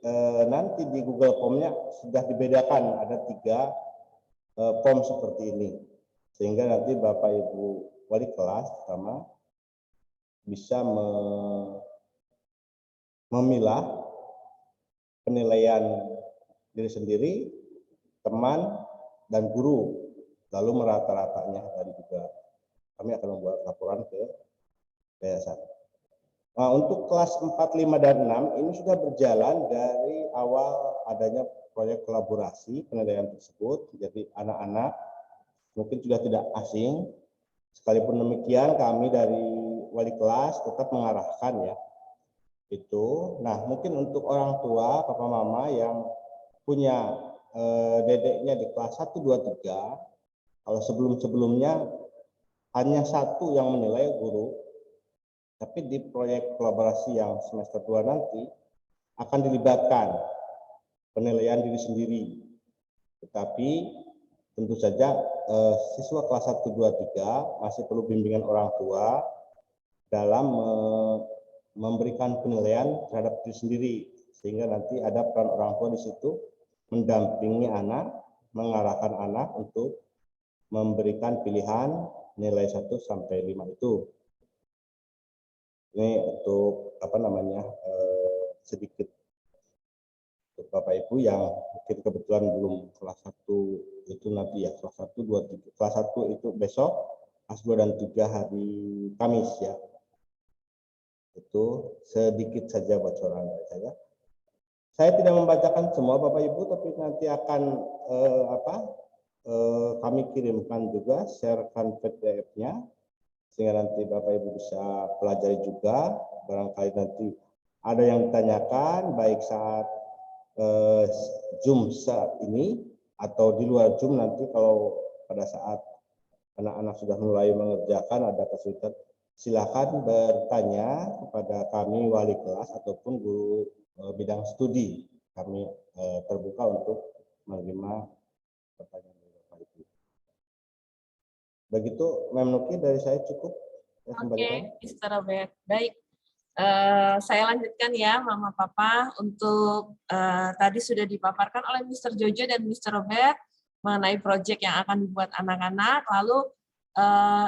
nanti di Google Form-nya sudah dibedakan ada 3 form seperti ini. Sehingga nanti Bapak Ibu wali kelas pertama bisa memilah penilaian diri sendiri, teman, dan guru. Lalu merata-ratanya dari juga kami akan membuat laporan ke yayasan. Nah, untuk kelas 4, 5, dan 6 ini sudah berjalan dari awal adanya proyek kolaborasi penilaian tersebut. Jadi anak-anak mungkin sudah tidak asing. Sekalipun demikian kami dari wali kelas tetap mengarahkan ya. Itu. Nah, mungkin untuk orang tua, papa mama yang punya dedeknya di kelas 1, 2, 3, kalau sebelum-sebelumnya hanya 1 yang menilai guru, tapi di proyek kolaborasi yang semester 2 nanti akan dilibatkan penilaian diri sendiri. Tetapi tentu saja siswa kelas 1, 2, 3 masih perlu bimbingan orang tua dalam memberikan penilaian terhadap diri sendiri, sehingga nanti ada peran orang tua di situ mendampingi anak, mengarahkan anak untuk memberikan pilihan nilai 1 sampai 5 itu. Ini untuk sedikit untuk Bapak Ibu yang mungkin kebetulan belum kelas 1 itu nanti ya, kelas 1, 2, 3. Kelas 1 itu besok, kelas 2 dan 3 hari Kamis ya. Itu sedikit saja bocoran dari saya. Saya tidak membacakan semua Bapak Ibu, tapi nanti akan kami kirimkan juga, sharekan PDF-nya, sehingga nanti Bapak Ibu bisa pelajari juga. Barangkali nanti ada yang ditanyakan baik saat Zoom saat ini atau di luar Zoom nanti, kalau pada saat anak-anak sudah mulai mengerjakan ada kesulitan, silakan bertanya kepada kami wali kelas ataupun guru bidang studi. Kami terbuka untuk menerima pertanyaan dari Bapak Ibu. Begitu, Mem Nuki, dari saya cukup. Oke, Mr. Robert. Baik, saya lanjutkan ya, Mama Papa. Untuk tadi sudah dipaparkan oleh Mr. Jojo dan Mr. Robert mengenai proyek yang akan dibuat anak-anak. Lalu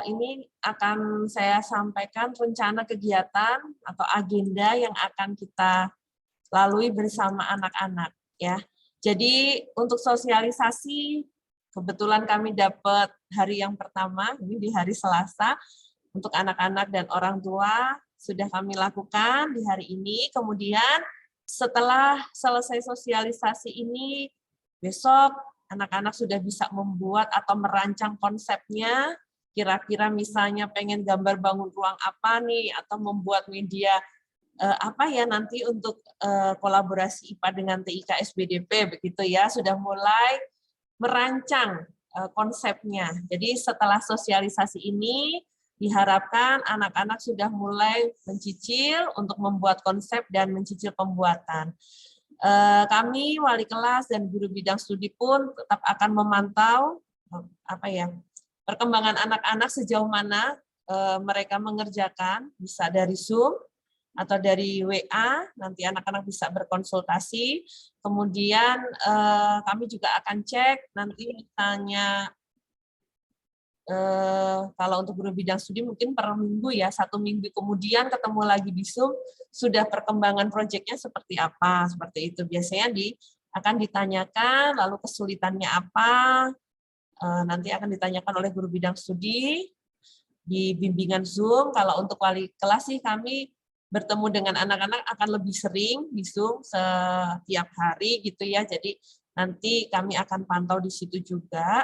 ini akan saya sampaikan rencana kegiatan atau agenda yang akan kita lalui bersama anak-anak ya. Jadi untuk sosialisasi, kebetulan kami dapat hari yang pertama, ini di hari Selasa, untuk anak-anak dan orang tua sudah kami lakukan di hari ini. Kemudian setelah selesai sosialisasi ini, besok anak-anak sudah bisa membuat atau merancang konsepnya, kira-kira misalnya pengen gambar bangun ruang apa nih, atau membuat media apa ya nanti untuk kolaborasi IPA dengan TIK SBDP, begitu ya, sudah mulai merancang konsepnya. Jadi setelah sosialisasi ini, diharapkan anak-anak sudah mulai mencicil untuk membuat konsep dan mencicil pembuatan. Kami wali kelas dan guru bidang studi pun tetap akan memantau perkembangan anak-anak sejauh mana mereka mengerjakan, bisa dari Zoom atau dari WA, nanti anak-anak bisa berkonsultasi. Kemudian kami juga akan cek nanti misalnya kalau untuk guru bidang studi mungkin per minggu ya, 1 minggu kemudian ketemu lagi di Zoom, sudah perkembangan proyeknya seperti apa, seperti itu. Biasanya akan ditanyakan, lalu kesulitannya apa, nanti akan ditanyakan oleh guru bidang studi di bimbingan Zoom. Kalau untuk wali kelas sih kami bertemu dengan anak-anak akan lebih sering di Zoom setiap hari gitu ya, jadi nanti kami akan pantau di situ juga.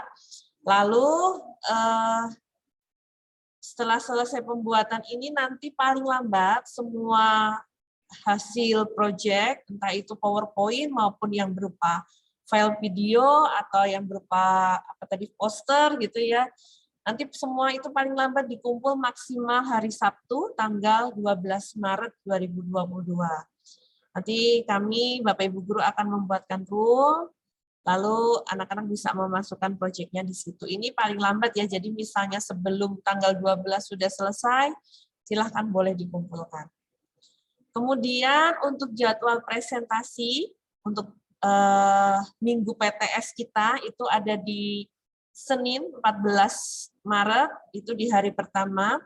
Lalu setelah selesai pembuatan ini nanti paling lambat semua hasil proyek, entah itu PowerPoint maupun yang berupa file video atau yang berupa poster gitu ya, nanti semua itu paling lambat dikumpul maksimal hari Sabtu tanggal 12 Maret 2022. Nanti kami Bapak Ibu guru akan membuatkan rule, lalu anak-anak bisa memasukkan proyeknya di situ. Ini paling lambat ya, jadi misalnya sebelum tanggal 12 sudah selesai, silahkan boleh dikumpulkan. Kemudian untuk jadwal presentasi, untuk minggu PTS kita itu ada di Senin 14 Maret, itu di hari pertama.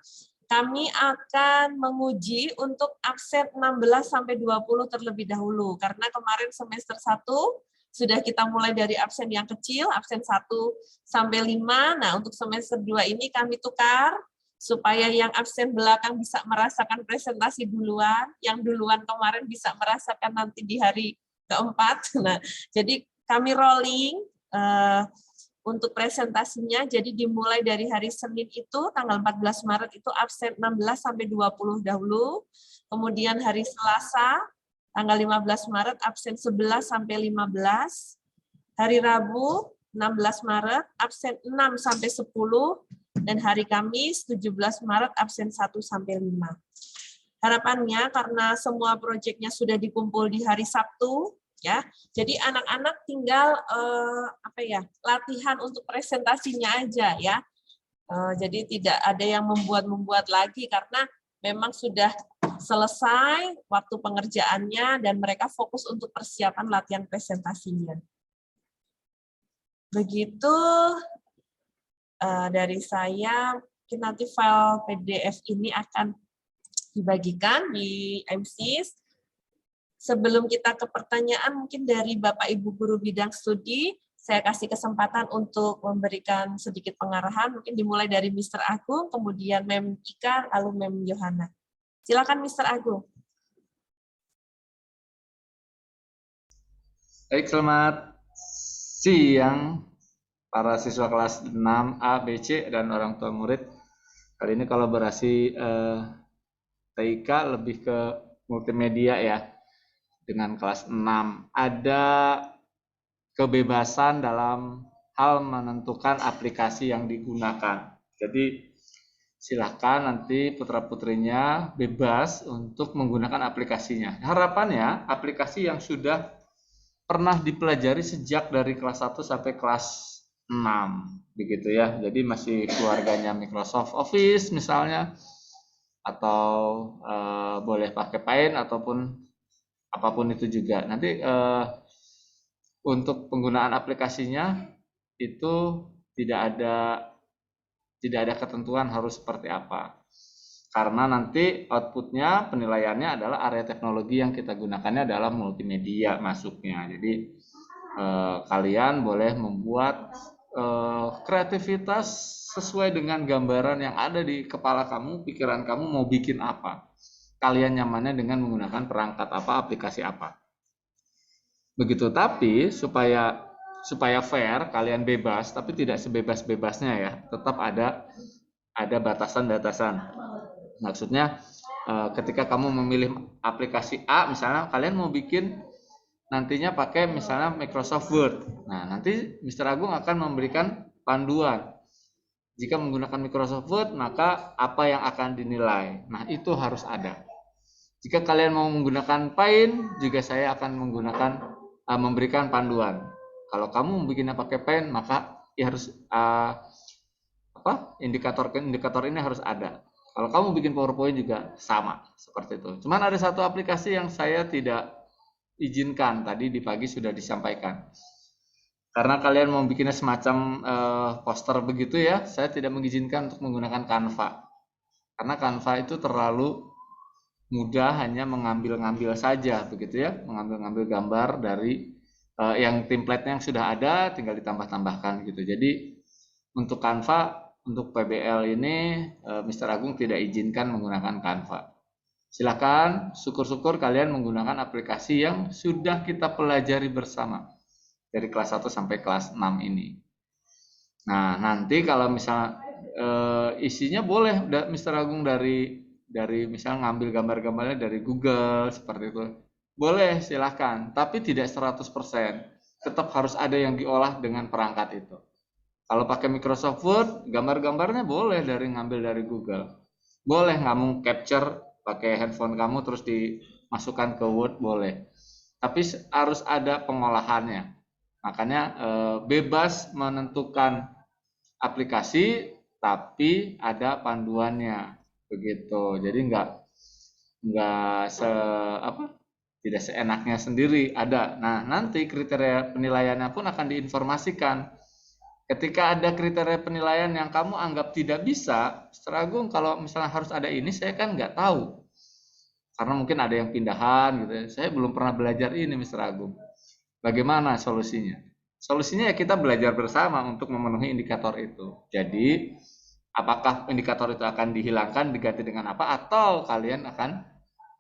Kami akan menguji untuk absen 16-20 terlebih dahulu, karena kemarin semester 1 sudah kita mulai dari absen yang kecil, absen 1-5. Nah, untuk semester 2 ini kami tukar, supaya yang absen belakang bisa merasakan presentasi duluan, yang duluan kemarin bisa merasakan nanti di hari keempat. Nah, jadi kami rolling untuk presentasinya, jadi dimulai dari hari Senin itu, tanggal 14 Maret itu absen 16-20 dahulu, kemudian hari Selasa, tanggal 15 Maret absen 11-15, hari Rabu 16 Maret absen 6-10, dan hari Kamis 17 Maret absen 1-5. Harapannya karena semua proyeknya sudah dikumpul di hari Sabtu, ya, jadi anak-anak tinggal latihan untuk presentasinya aja ya. Jadi tidak ada yang membuat lagi karena memang sudah selesai waktu pengerjaannya dan mereka fokus untuk persiapan latihan presentasinya. Begitu dari saya, mungkin nanti file PDF ini akan dibagikan di MSIS. Sebelum kita ke pertanyaan, mungkin dari Bapak Ibu Guru Bidang Studi, saya kasih kesempatan untuk memberikan sedikit pengarahan, mungkin dimulai dari Mr. Agung, kemudian Mem Ika, lalu Mem Yohana. Silakan Mr. Agung. Baik, selamat siang para siswa kelas 6A, B, C, dan orang tua murid. Kali ini kolaborasi TIK lebih ke multimedia ya, dengan kelas 6. Ada kebebasan dalam hal menentukan aplikasi yang digunakan. Jadi silakan nanti putra-putrinya bebas untuk menggunakan aplikasinya. Harapannya aplikasi yang sudah pernah dipelajari sejak dari kelas 1 sampai kelas 6 begitu ya. Jadi masih keluarganya Microsoft Office misalnya, atau boleh pakai Paint ataupun apapun itu juga. Nanti untuk penggunaan aplikasinya itu tidak ada ketentuan harus seperti apa. Karena nanti outputnya, penilaiannya adalah area teknologi yang kita gunakannya adalah multimedia masuknya. Jadi kalian boleh membuat kreativitas sesuai dengan gambaran yang ada di kepala kamu, pikiran kamu mau bikin apa. Kalian nyamannya dengan menggunakan perangkat apa, aplikasi apa. Begitu, tapi supaya fair, kalian bebas, tapi tidak sebebas-bebasnya ya. Tetap ada batasan-batasan. Maksudnya ketika kamu memilih aplikasi A, misalnya kalian mau bikin nantinya pakai misalnya Microsoft Word. Nah, nanti Mr. Agung akan memberikan panduan. Jika menggunakan Microsoft Word, maka apa yang akan dinilai. Nah, itu harus ada. Jika kalian mau menggunakan Paint, juga saya akan memberikan panduan. Kalau kamu bikinnya pakai Paint, maka ya harus indikator ini harus ada. Kalau kamu bikin PowerPoint juga sama seperti itu. Cuman ada satu aplikasi yang saya tidak izinkan, tadi di pagi sudah disampaikan. Karena kalian mau bikinnya semacam poster begitu ya, saya tidak mengizinkan untuk menggunakan Canva. Karena Canva itu terlalu mudah, hanya mengambil-ngambil saja begitu ya, mengambil-ngambil gambar dari yang template-nya yang sudah ada, tinggal ditambah-tambahkan gitu. Jadi untuk Canva, untuk PBL ini Mr. Agung tidak izinkan menggunakan Canva. Silakan, syukur-syukur kalian menggunakan aplikasi yang sudah kita pelajari bersama dari kelas 1 sampai kelas 6 ini. Nah, nanti kalau misalnya isinya boleh Mr. Agung dari misalnya ngambil gambar-gambarnya dari Google seperti itu. Boleh, silahkan, tapi tidak 100%. Tetap harus ada yang diolah dengan perangkat itu. Kalau pakai Microsoft Word, gambar-gambarnya boleh ngambil dari Google. Boleh kamu capture pakai handphone kamu terus dimasukkan ke Word, boleh. Tapi harus ada pengolahannya. Makanya bebas menentukan aplikasi, tapi ada panduannya begitu. Jadi tidak seenaknya sendiri, ada. Nah, nanti kriteria penilaiannya pun akan diinformasikan. Ketika ada kriteria penilaian yang kamu anggap tidak bisa, Mr. Agung, kalau misalnya harus ada ini, saya kan nggak tahu. Karena mungkin ada yang pindahan gitu. Saya belum pernah belajar ini, Mr. Agung. Bagaimana solusinya? Solusinya ya kita belajar bersama untuk memenuhi indikator itu. Jadi, apakah indikator itu akan dihilangkan, diganti dengan apa, atau kalian akan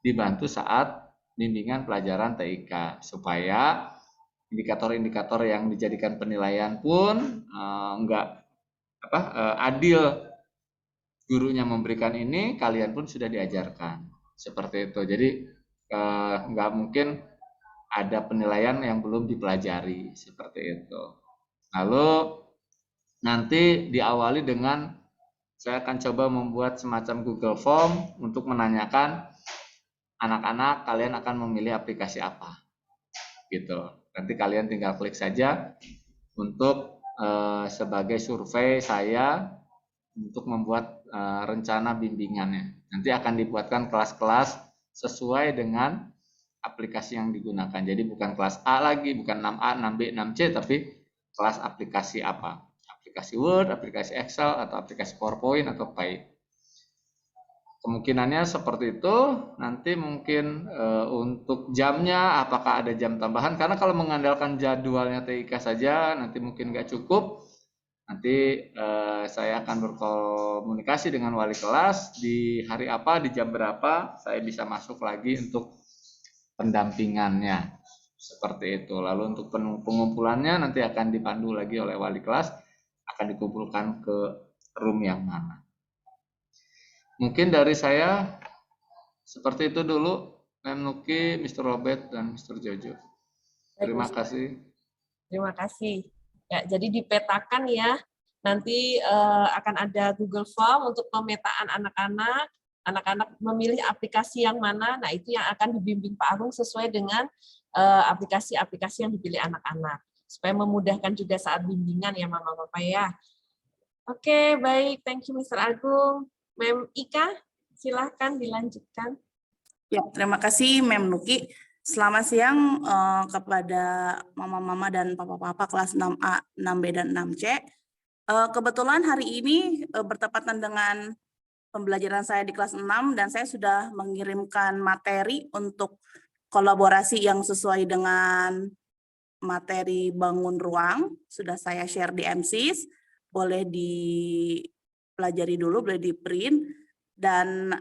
dibantu saat bimbingan pelajaran TIK, supaya indikator-indikator yang dijadikan penilaian pun adil. Gurunya memberikan ini, kalian pun sudah diajarkan. Seperti itu. Jadi nggak mungkin ada penilaian yang belum dipelajari, seperti itu. Lalu nanti diawali dengan saya akan coba membuat semacam Google Form untuk menanyakan anak-anak kalian akan memilih aplikasi apa, gitu. Nanti kalian tinggal klik saja untuk sebagai survei saya untuk membuat rencana bimbingannya. Nanti akan dibuatkan kelas-kelas sesuai dengan aplikasi yang digunakan. Jadi bukan kelas A lagi, bukan 6A, 6B, 6C, tapi kelas aplikasi apa. Aplikasi Word, aplikasi Excel, atau aplikasi PowerPoint, atau Pay. Kemungkinannya seperti itu. Nanti mungkin untuk jamnya, apakah ada jam tambahan? Karena kalau mengandalkan jadwalnya TIK saja, nanti mungkin nggak cukup. Nanti saya akan berkomunikasi dengan wali kelas di hari apa, di jam berapa, saya bisa masuk lagi untuk pendampingannya. Seperti itu. Lalu untuk pengumpulannya nanti akan dipandu lagi oleh wali kelas, akan dikumpulkan ke room yang mana. Mungkin dari saya seperti itu dulu, Mem Nuki, Mr. Robert, dan Mr. Jojo. Terima kasih. Terima kasih. Ya, jadi dipetakan ya. Nanti akan ada Google Form untuk pemetaan anak-anak. Anak-anak memilih aplikasi yang mana. Nah, itu yang akan dibimbing Pak Agung sesuai dengan aplikasi-aplikasi yang dipilih anak-anak. Supaya memudahkan juga saat bimbingan ya, Mama Bapak ya. Oke, baik. Thank you, Mr. Agung. Mem Ika, silahkan dilanjutkan. Ya, terima kasih Mem Nuki. Selamat siang kepada mama-mama dan papa-papa kelas 6A, 6B, dan 6C. Kebetulan hari ini bertepatan dengan pembelajaran saya di kelas 6 dan saya sudah mengirimkan materi untuk kolaborasi yang sesuai dengan materi bangun ruang. Sudah saya share di MSIS, boleh dipelajari dulu, boleh di print. Dan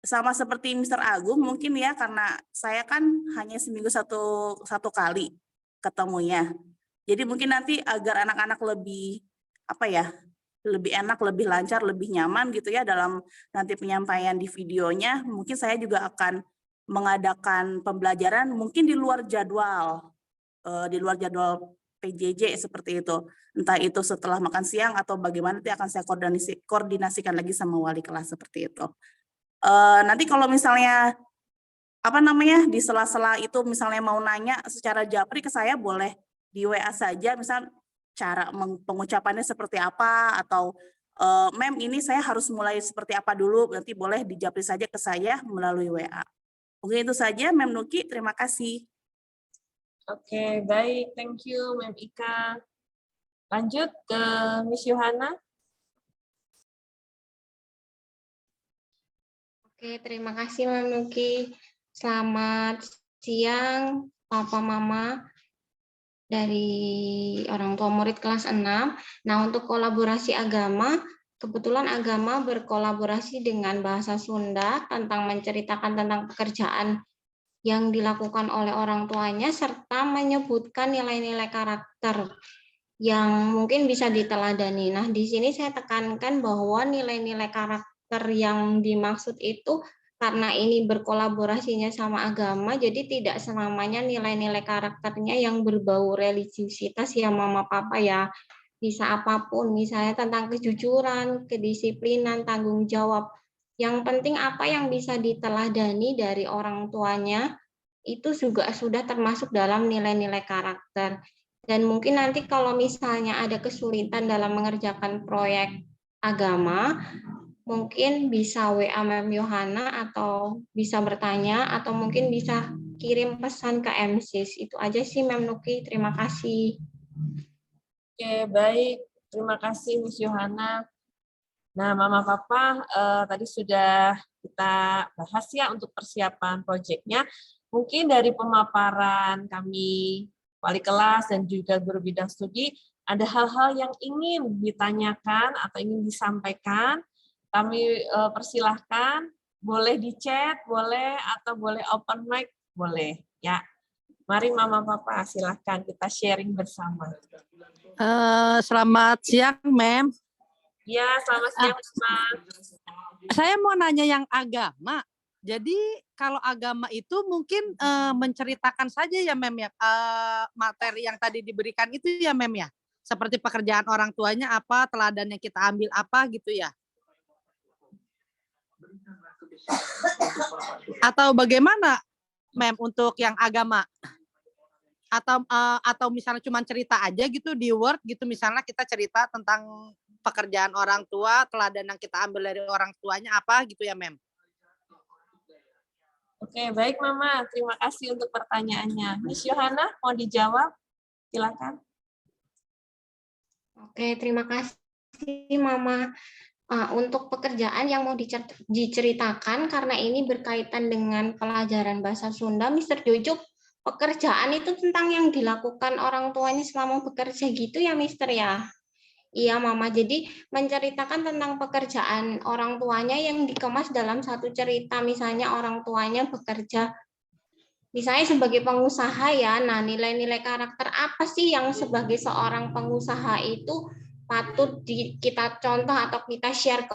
sama seperti Mr. Agung mungkin ya, karena saya kan hanya seminggu satu kali ketemunya. Jadi mungkin nanti agar anak-anak lebih lebih enak, lebih lancar, lebih nyaman gitu ya dalam nanti penyampaian di videonya, mungkin saya juga akan mengadakan pembelajaran mungkin di luar jadwal PJJ seperti itu. Entah itu setelah makan siang atau bagaimana, nanti akan saya koordinasikan lagi sama wali kelas seperti itu. Nanti kalau misalnya di sela-sela itu misalnya mau nanya secara japri ke saya, boleh di WA saja, misal cara pengucapannya seperti apa, atau Mem ini saya harus mulai seperti apa dulu, nanti boleh dijapri saja ke saya melalui WA. Mungkin itu saja Mem Nuki, terima kasih. Oke, baik. Thank you, Mem Ika. Lanjut ke Miss Yohana. Oke, terima kasih Mem Nuki. Selamat siang, Papa Mama dari orang tua murid kelas 6. Nah, untuk kolaborasi agama, kebetulan agama berkolaborasi dengan bahasa Sunda tentang menceritakan tentang pekerjaan yang dilakukan oleh orang tuanya serta menyebutkan nilai-nilai karakter yang mungkin bisa diteladani. Nah, di sini saya tekankan bahwa nilai-nilai karakter yang dimaksud itu karena ini berkolaborasinya sama agama, jadi tidak selamanya nilai-nilai karakternya yang berbau religiusitas ya Mama Papa ya. Bisa apapun, misalnya tentang kejujuran, kedisiplinan, tanggung jawab. Yang penting apa yang bisa diteladani dari orang tuanya, itu juga sudah termasuk dalam nilai-nilai karakter. Dan mungkin nanti kalau misalnya ada kesulitan dalam mengerjakan proyek agama, mungkin bisa WA Mem Yohana atau bisa bertanya atau mungkin bisa kirim pesan ke MSIS. Itu aja sih Mem Nuki, terima kasih. Oke, baik. Terima kasih, Miss Yohana. Nah, Mama Papa tadi sudah kita bahas ya untuk persiapan proyeknya. Mungkin dari pemaparan kami wali kelas dan juga guru bidang studi, ada hal-hal yang ingin ditanyakan atau ingin disampaikan, kami persilahkan, boleh di chat, boleh, atau boleh open mic, boleh. Ya, mari Mama Papa, silahkan kita sharing bersama. Selamat siang, Mem. Ya, selamat siang, Mama. Saya mau nanya yang agama. Jadi kalau agama itu mungkin menceritakan saja ya, Mem ya, materi yang tadi diberikan itu ya, Mem ya. Seperti pekerjaan orang tuanya apa, teladan yang kita ambil apa gitu ya. Atau bagaimana, Mem, untuk yang agama? Atau misalnya cuma cerita aja gitu di Word gitu, misalnya kita cerita tentang pekerjaan orang tua, teladan yang kita ambil dari orang tuanya apa gitu ya, Mem. Oke, baik Mama. Terima kasih untuk pertanyaannya. Miss Yohana, mau dijawab? Silakan. Oke, terima kasih Mama. Untuk pekerjaan yang mau diceritakan, karena ini berkaitan dengan pelajaran bahasa Sunda, Mr. Jojo, pekerjaan itu tentang yang dilakukan orang tuanya selama bekerja gitu ya, Mister ya? Iya, Mama. Jadi menceritakan tentang pekerjaan orang tuanya yang dikemas dalam satu cerita. Misalnya orang tuanya bekerja, misalnya sebagai pengusaha ya. Nah, nilai-nilai karakter apa sih yang sebagai seorang pengusaha itu patut kita contoh atau kita share ke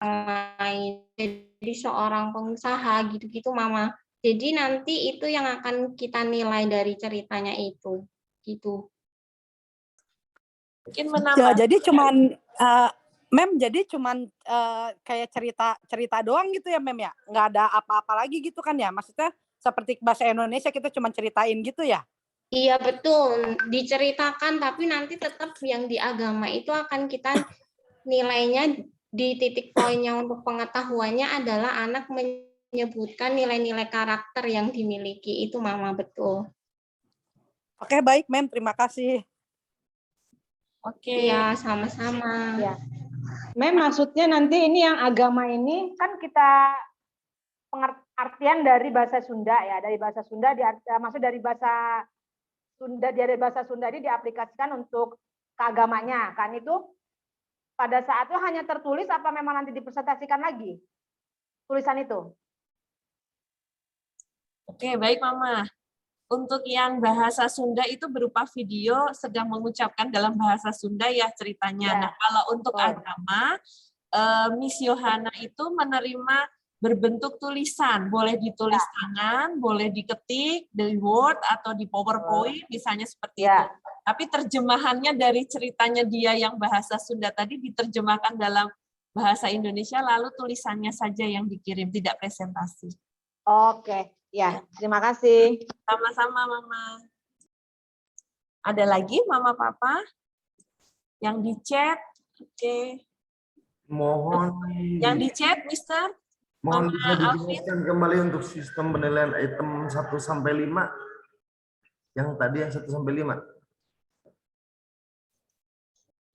lain. Jadi seorang pengusaha gitu-gitu, Mama. Jadi nanti itu yang akan kita nilai dari ceritanya itu, gitu. Mungkin menambah. Ya, jadi cuman Mem, jadi cuman kayak cerita doang gitu ya, Mem ya? Nggak ada apa-apa lagi gitu kan ya? Maksudnya seperti bahasa Indonesia kita cuman ceritain gitu ya? Iya betul, diceritakan tapi nanti tetap yang di agama itu akan kita nilainya di titik poinnya untuk pengetahuannya adalah anak menyebutkan nilai-nilai karakter yang dimiliki itu, Mama, betul. Oke, baik, Mem. Terima kasih. Oke. Iya, sama-sama. Ya. Mem, maksudnya nanti ini yang agama ini kan kita pengertian dari bahasa Sunda ya, dari bahasa Sunda maksud dari bahasa Sunda ini diaplikasikan untuk keagamanya kan, itu pada saat itu hanya tertulis apa memang nanti dipresentasikan lagi tulisan itu? Oke, baik Mama. Untuk yang bahasa Sunda itu berupa video sedang mengucapkan dalam bahasa Sunda ya ceritanya. Ya. Nah, kalau untuk agama, Miss Yohana itu menerima berbentuk tulisan, boleh ditulis tangan, boleh diketik di Word atau di PowerPoint, misalnya seperti itu. Tapi terjemahannya dari ceritanya dia yang bahasa Sunda tadi diterjemahkan dalam bahasa Indonesia, lalu tulisannya saja yang dikirim, tidak presentasi. Oke, ya, terima kasih. Sama-sama, Mama. Ada lagi, Mama Papa? Yang di chat? Oke. Mohon Yang di chat, Mister? Mohon Mama bisa Alvin. dijelaskan kembali untuk sistem penilaian item 1 sampai 5. Yang tadi yang 1 sampai 5.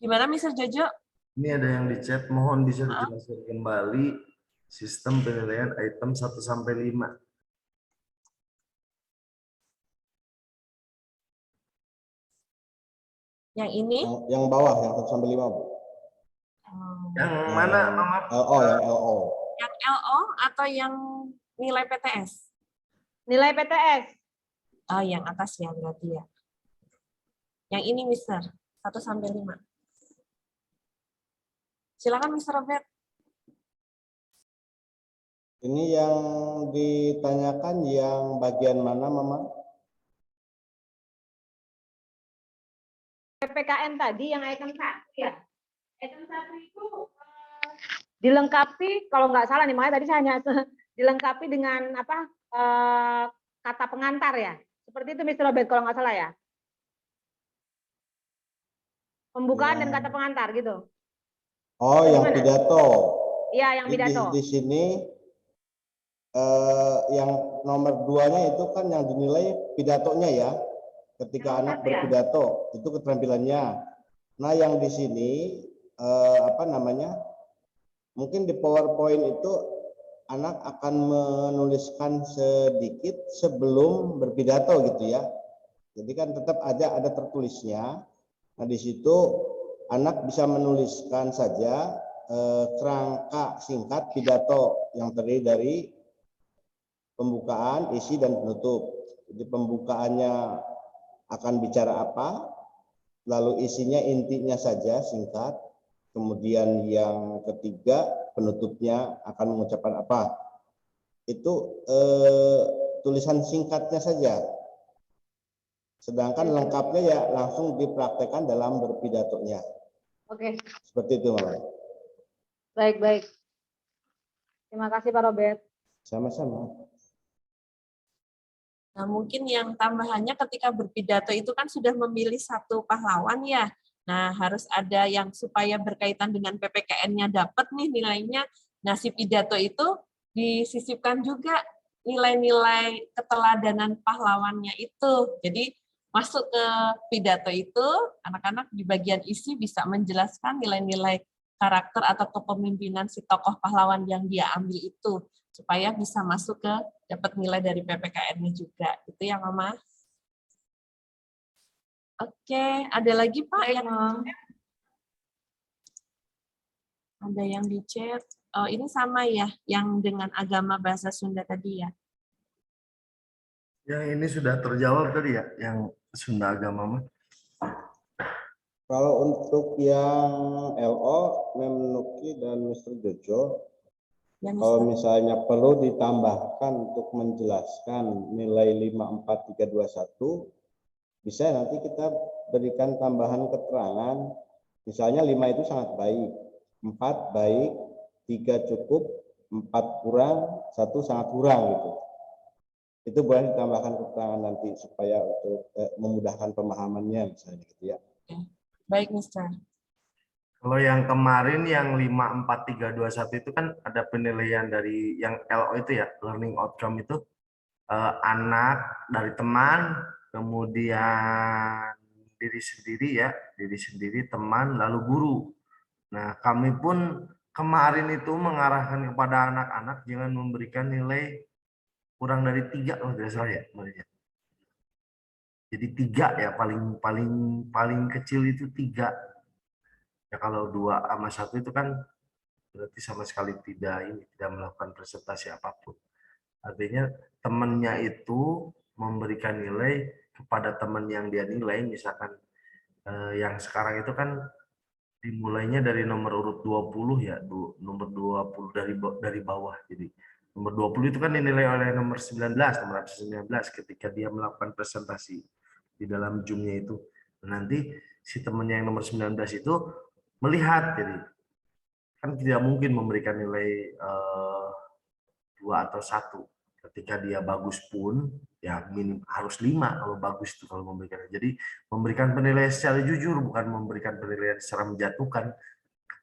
Gimana Mr. Jojo? Ini ada yang di chat, mohon bisa dijelaskan kembali sistem penilaian item 1 sampai 5. Yang ini? Yang bawah, yang 1 sampai 5, Bu. Yang mana, Mama? LO, yang LO. Yang LO atau yang nilai PTS? Nilai PTS. Oh, yang atas ya berarti ya. Yang ini, Mister. 1 sampai 5. Silakan, Mister Robert. Ini yang ditanyakan yang bagian mana, Mama? PPKN tadi yang item 1 ya. Item 1 itu dilengkapi, kalau nggak salah nih, makanya tadi saya hanya dilengkapi dengan apa kata pengantar ya. Seperti itu Mr. Robert kalau nggak salah ya. Pembukaan dan kata pengantar gitu. Oh, yang Gimana? pidato. Iya, yang Di pidato. sini yang nomor 2-nya itu kan yang dinilai pidatonya ya. Ketika anak berpidato, itu keterampilannya. Nah, yang di sini apa namanya? Mungkin di PowerPoint itu anak akan menuliskan sedikit sebelum berpidato gitu ya. Jadi kan tetap ada tertulisnya. Nah, di situ anak bisa menuliskan saja kerangka singkat pidato yang terdiri dari pembukaan, isi, dan penutup. Jadi pembukaannya akan bicara apa, lalu isinya intinya saja singkat, kemudian yang ketiga penutupnya akan mengucapkan apa. Itu tulisan singkatnya saja. Sedangkan lengkapnya ya langsung dipraktekkan dalam berpidatonya. Oke. Seperti itu, Mama. Baik. Terima kasih Pak Robert. Sama-sama. Nah, mungkin yang tambahannya ketika berpidato itu kan sudah memilih satu pahlawan ya. Nah, harus ada yang supaya berkaitan dengan PPKN-nya dapat nih nilainya. Nah, si pidato itu disisipkan juga nilai-nilai keteladanan pahlawannya itu. Jadi, masuk ke pidato itu, anak-anak di bagian isi bisa menjelaskan nilai-nilai karakter atau kepemimpinan si tokoh pahlawan yang dia ambil itu, supaya bisa masuk ke dapat nilai dari PPKN-nya juga. Itu ya, Mama. Oke, ada lagi Pak yang ada yang di chat. Oh, ini sama ya, yang dengan agama bahasa Sunda tadi ya. Yang ini sudah terjawab tadi ya, yang Sunda agama mah. Kalau untuk yang LO, Mem Nuki dan Mr. Jojo, Ya, kalau misalnya perlu ditambahkan untuk menjelaskan nilai 54321, bisa nanti kita berikan tambahan keterangan. Misalnya 5 itu sangat baik, 4 baik, 3 cukup, 4 kurang, 1 sangat kurang gitu. Itu boleh ditambahkan keterangan nanti supaya untuk memudahkan pemahamannya misalnya gitu ya. Baik, Mister. Kalau yang kemarin yang 54321 itu kan ada penilaian dari yang LO itu ya, learning outcome itu anak dari teman, kemudian diri sendiri, teman, lalu guru. Nah, kami pun kemarin itu mengarahkan kepada anak-anak jangan memberikan nilai kurang dari 3 kalau tidak salah ya. Jadi 3 ya, paling kecil itu 3. Ya kalau 2 sama 1 itu kan berarti sama sekali tidak melakukan presentasi apapun. Artinya temannya itu memberikan nilai kepada teman yang dia nilai, misalkan yang sekarang itu kan dimulainya dari nomor urut 20 ya, nomor 20 dari bawah. Jadi nomor 20 itu kan dinilai oleh nomor 19 ketika dia melakukan presentasi di dalam Zoom-nya itu. Nanti si temannya yang nomor 19 itu melihat, jadi kan tidak mungkin memberikan nilai 2 atau 1. Ketika dia bagus pun ya harus 5 kalau bagus itu kalau memberikan. Jadi memberikan penilaian secara jujur, bukan memberikan penilaian secara menjatuhkan.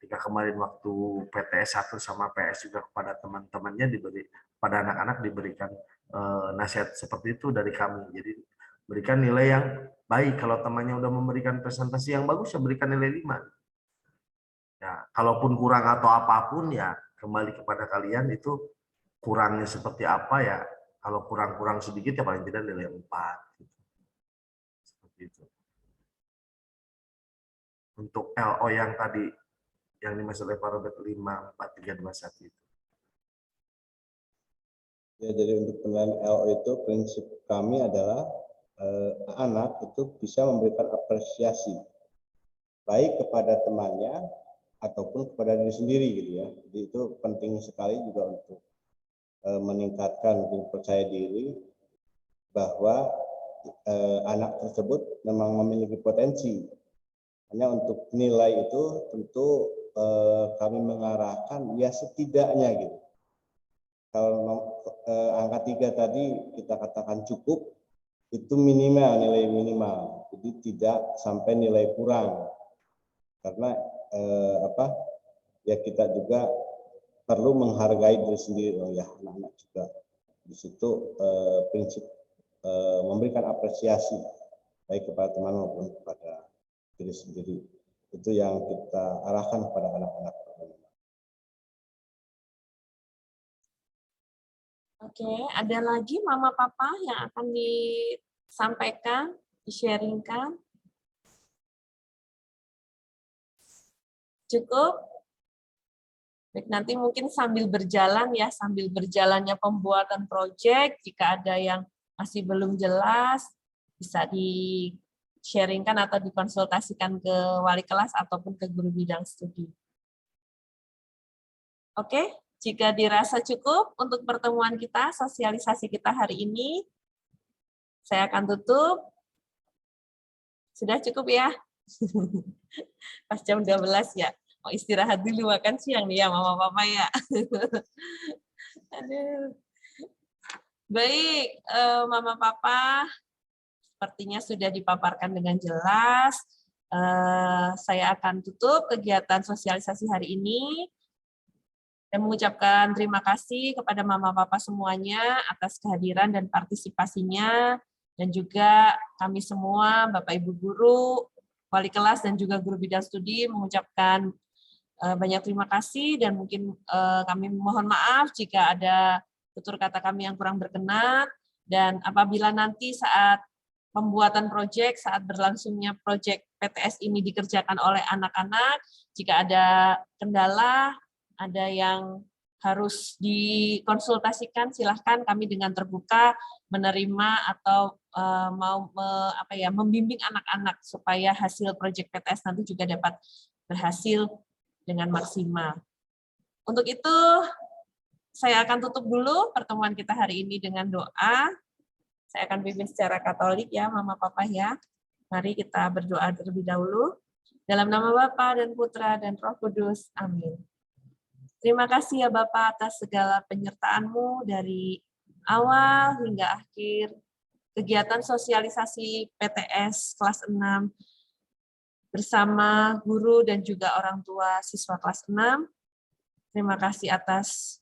Ketika kemarin waktu PTS 1 sama PS juga kepada teman-temannya pada anak-anak diberikan nasihat seperti itu dari kami. Jadi berikan nilai yang baik. Kalau temannya udah memberikan presentasi yang bagus, ya berikan nilai 5. Ya, kalaupun kurang atau apapun ya kembali kepada kalian, itu kurangnya seperti apa ya. Kalau kurang-kurang sedikit ya paling tidak nilai 4. Gitu. Seperti itu. Untuk LO yang tadi yang dimaksud oleh Pak Robert 5, 4, 3, 2, 1 itu. Ya, jadi untuk penilaian LO itu prinsip kami adalah anak itu bisa memberikan apresiasi baik kepada temannya ataupun kepada diri sendiri gitu ya. Jadi itu penting sekali juga untuk meningkatkan percaya diri bahwa anak tersebut memang memiliki potensi. Hanya untuk nilai itu tentu kami mengarahkan ya setidaknya gitu. Kalau angka 3 tadi kita katakan cukup, itu minimal, nilai minimal. Jadi tidak sampai nilai kurang. Karena ya kita juga perlu menghargai diri sendiri. Oh ya, anak-anak juga di situ prinsip memberikan apresiasi baik kepada teman maupun kepada diri sendiri. Itu yang kita arahkan kepada anak-anak. Oke, ada lagi Mama Papa yang akan disampaikan, di-sharingkan? Cukup? Baik, nanti mungkin sambil berjalan ya, sambil berjalannya pembuatan proyek, jika ada yang masih belum jelas, bisa di-sharingkan atau dikonsultasikan ke wali kelas ataupun ke guru bidang studi. Oke? Jika dirasa cukup untuk pertemuan kita, sosialisasi kita hari ini, saya akan tutup. Sudah cukup ya? Pas jam 12 ya. Mau istirahat dulu, makan siang nih ya, Mama Papa ya. Aduh. Baik, Mama Papa, sepertinya sudah dipaparkan dengan jelas. Saya akan tutup kegiatan sosialisasi hari ini. Dan mengucapkan terima kasih kepada Mama Papa semuanya atas kehadiran dan partisipasinya, dan juga kami semua, Bapak Ibu Guru, wali kelas, dan juga guru bidang studi mengucapkan banyak terima kasih, dan mungkin kami mohon maaf jika ada tutur kata kami yang kurang berkenan, dan apabila nanti saat pembuatan proyek, saat berlangsungnya proyek PTS ini dikerjakan oleh anak-anak, jika ada kendala, ada yang harus dikonsultasikan, silahkan, kami dengan terbuka menerima atau mau membimbing anak-anak supaya hasil proyek PTS nanti juga dapat berhasil dengan maksimal. Untuk itu, saya akan tutup dulu pertemuan kita hari ini dengan doa. Saya akan pimpin secara Katolik ya, Mama Papa ya. Mari kita berdoa terlebih dahulu. Dalam nama Bapa dan Putra dan Roh Kudus. Amin. Terima kasih ya Bapak atas segala penyertaan-Mu dari awal hingga akhir kegiatan sosialisasi PTS kelas 6 bersama guru dan juga orang tua siswa kelas 6. Terima kasih atas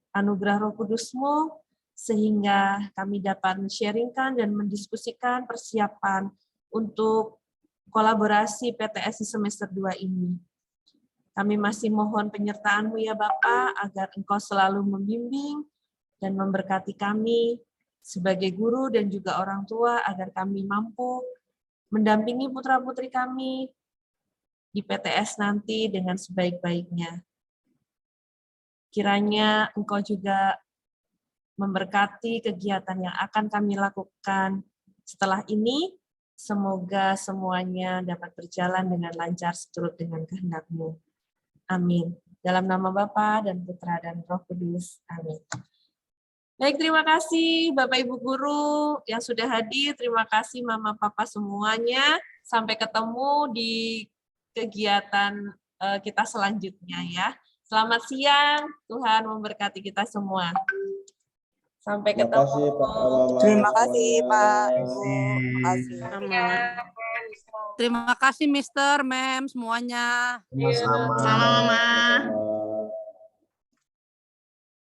anugerah Roh Kudus-Mu sehingga kami dapat men-sharingkan dan mendiskusikan persiapan untuk kolaborasi PTS di semester 2 ini. Kami masih mohon penyertaan-Mu ya Bapak, agar Engkau selalu membimbing dan memberkati kami sebagai guru dan juga orang tua, agar kami mampu mendampingi putra-putri kami di PTS nanti dengan sebaik-baiknya. Kiranya Engkau juga memberkati kegiatan yang akan kami lakukan setelah ini. Semoga semuanya dapat berjalan dengan lancar seturut dengan kehendak-Mu. Amin. Dalam nama Bapa dan Putra dan Roh Kudus. Amin. Baik, terima kasih Bapak Ibu Guru yang sudah hadir. Terima kasih Mama Papa semuanya. Sampai ketemu di kegiatan kita selanjutnya ya. Selamat siang. Tuhan memberkati kita semua. Sampai ketemu. Terima kasih Pak. Terima kasih Pak. Terima kasih. Terima kasih. Terima kasih Mister, Mem, semuanya. Sama-sama. Sama-sama.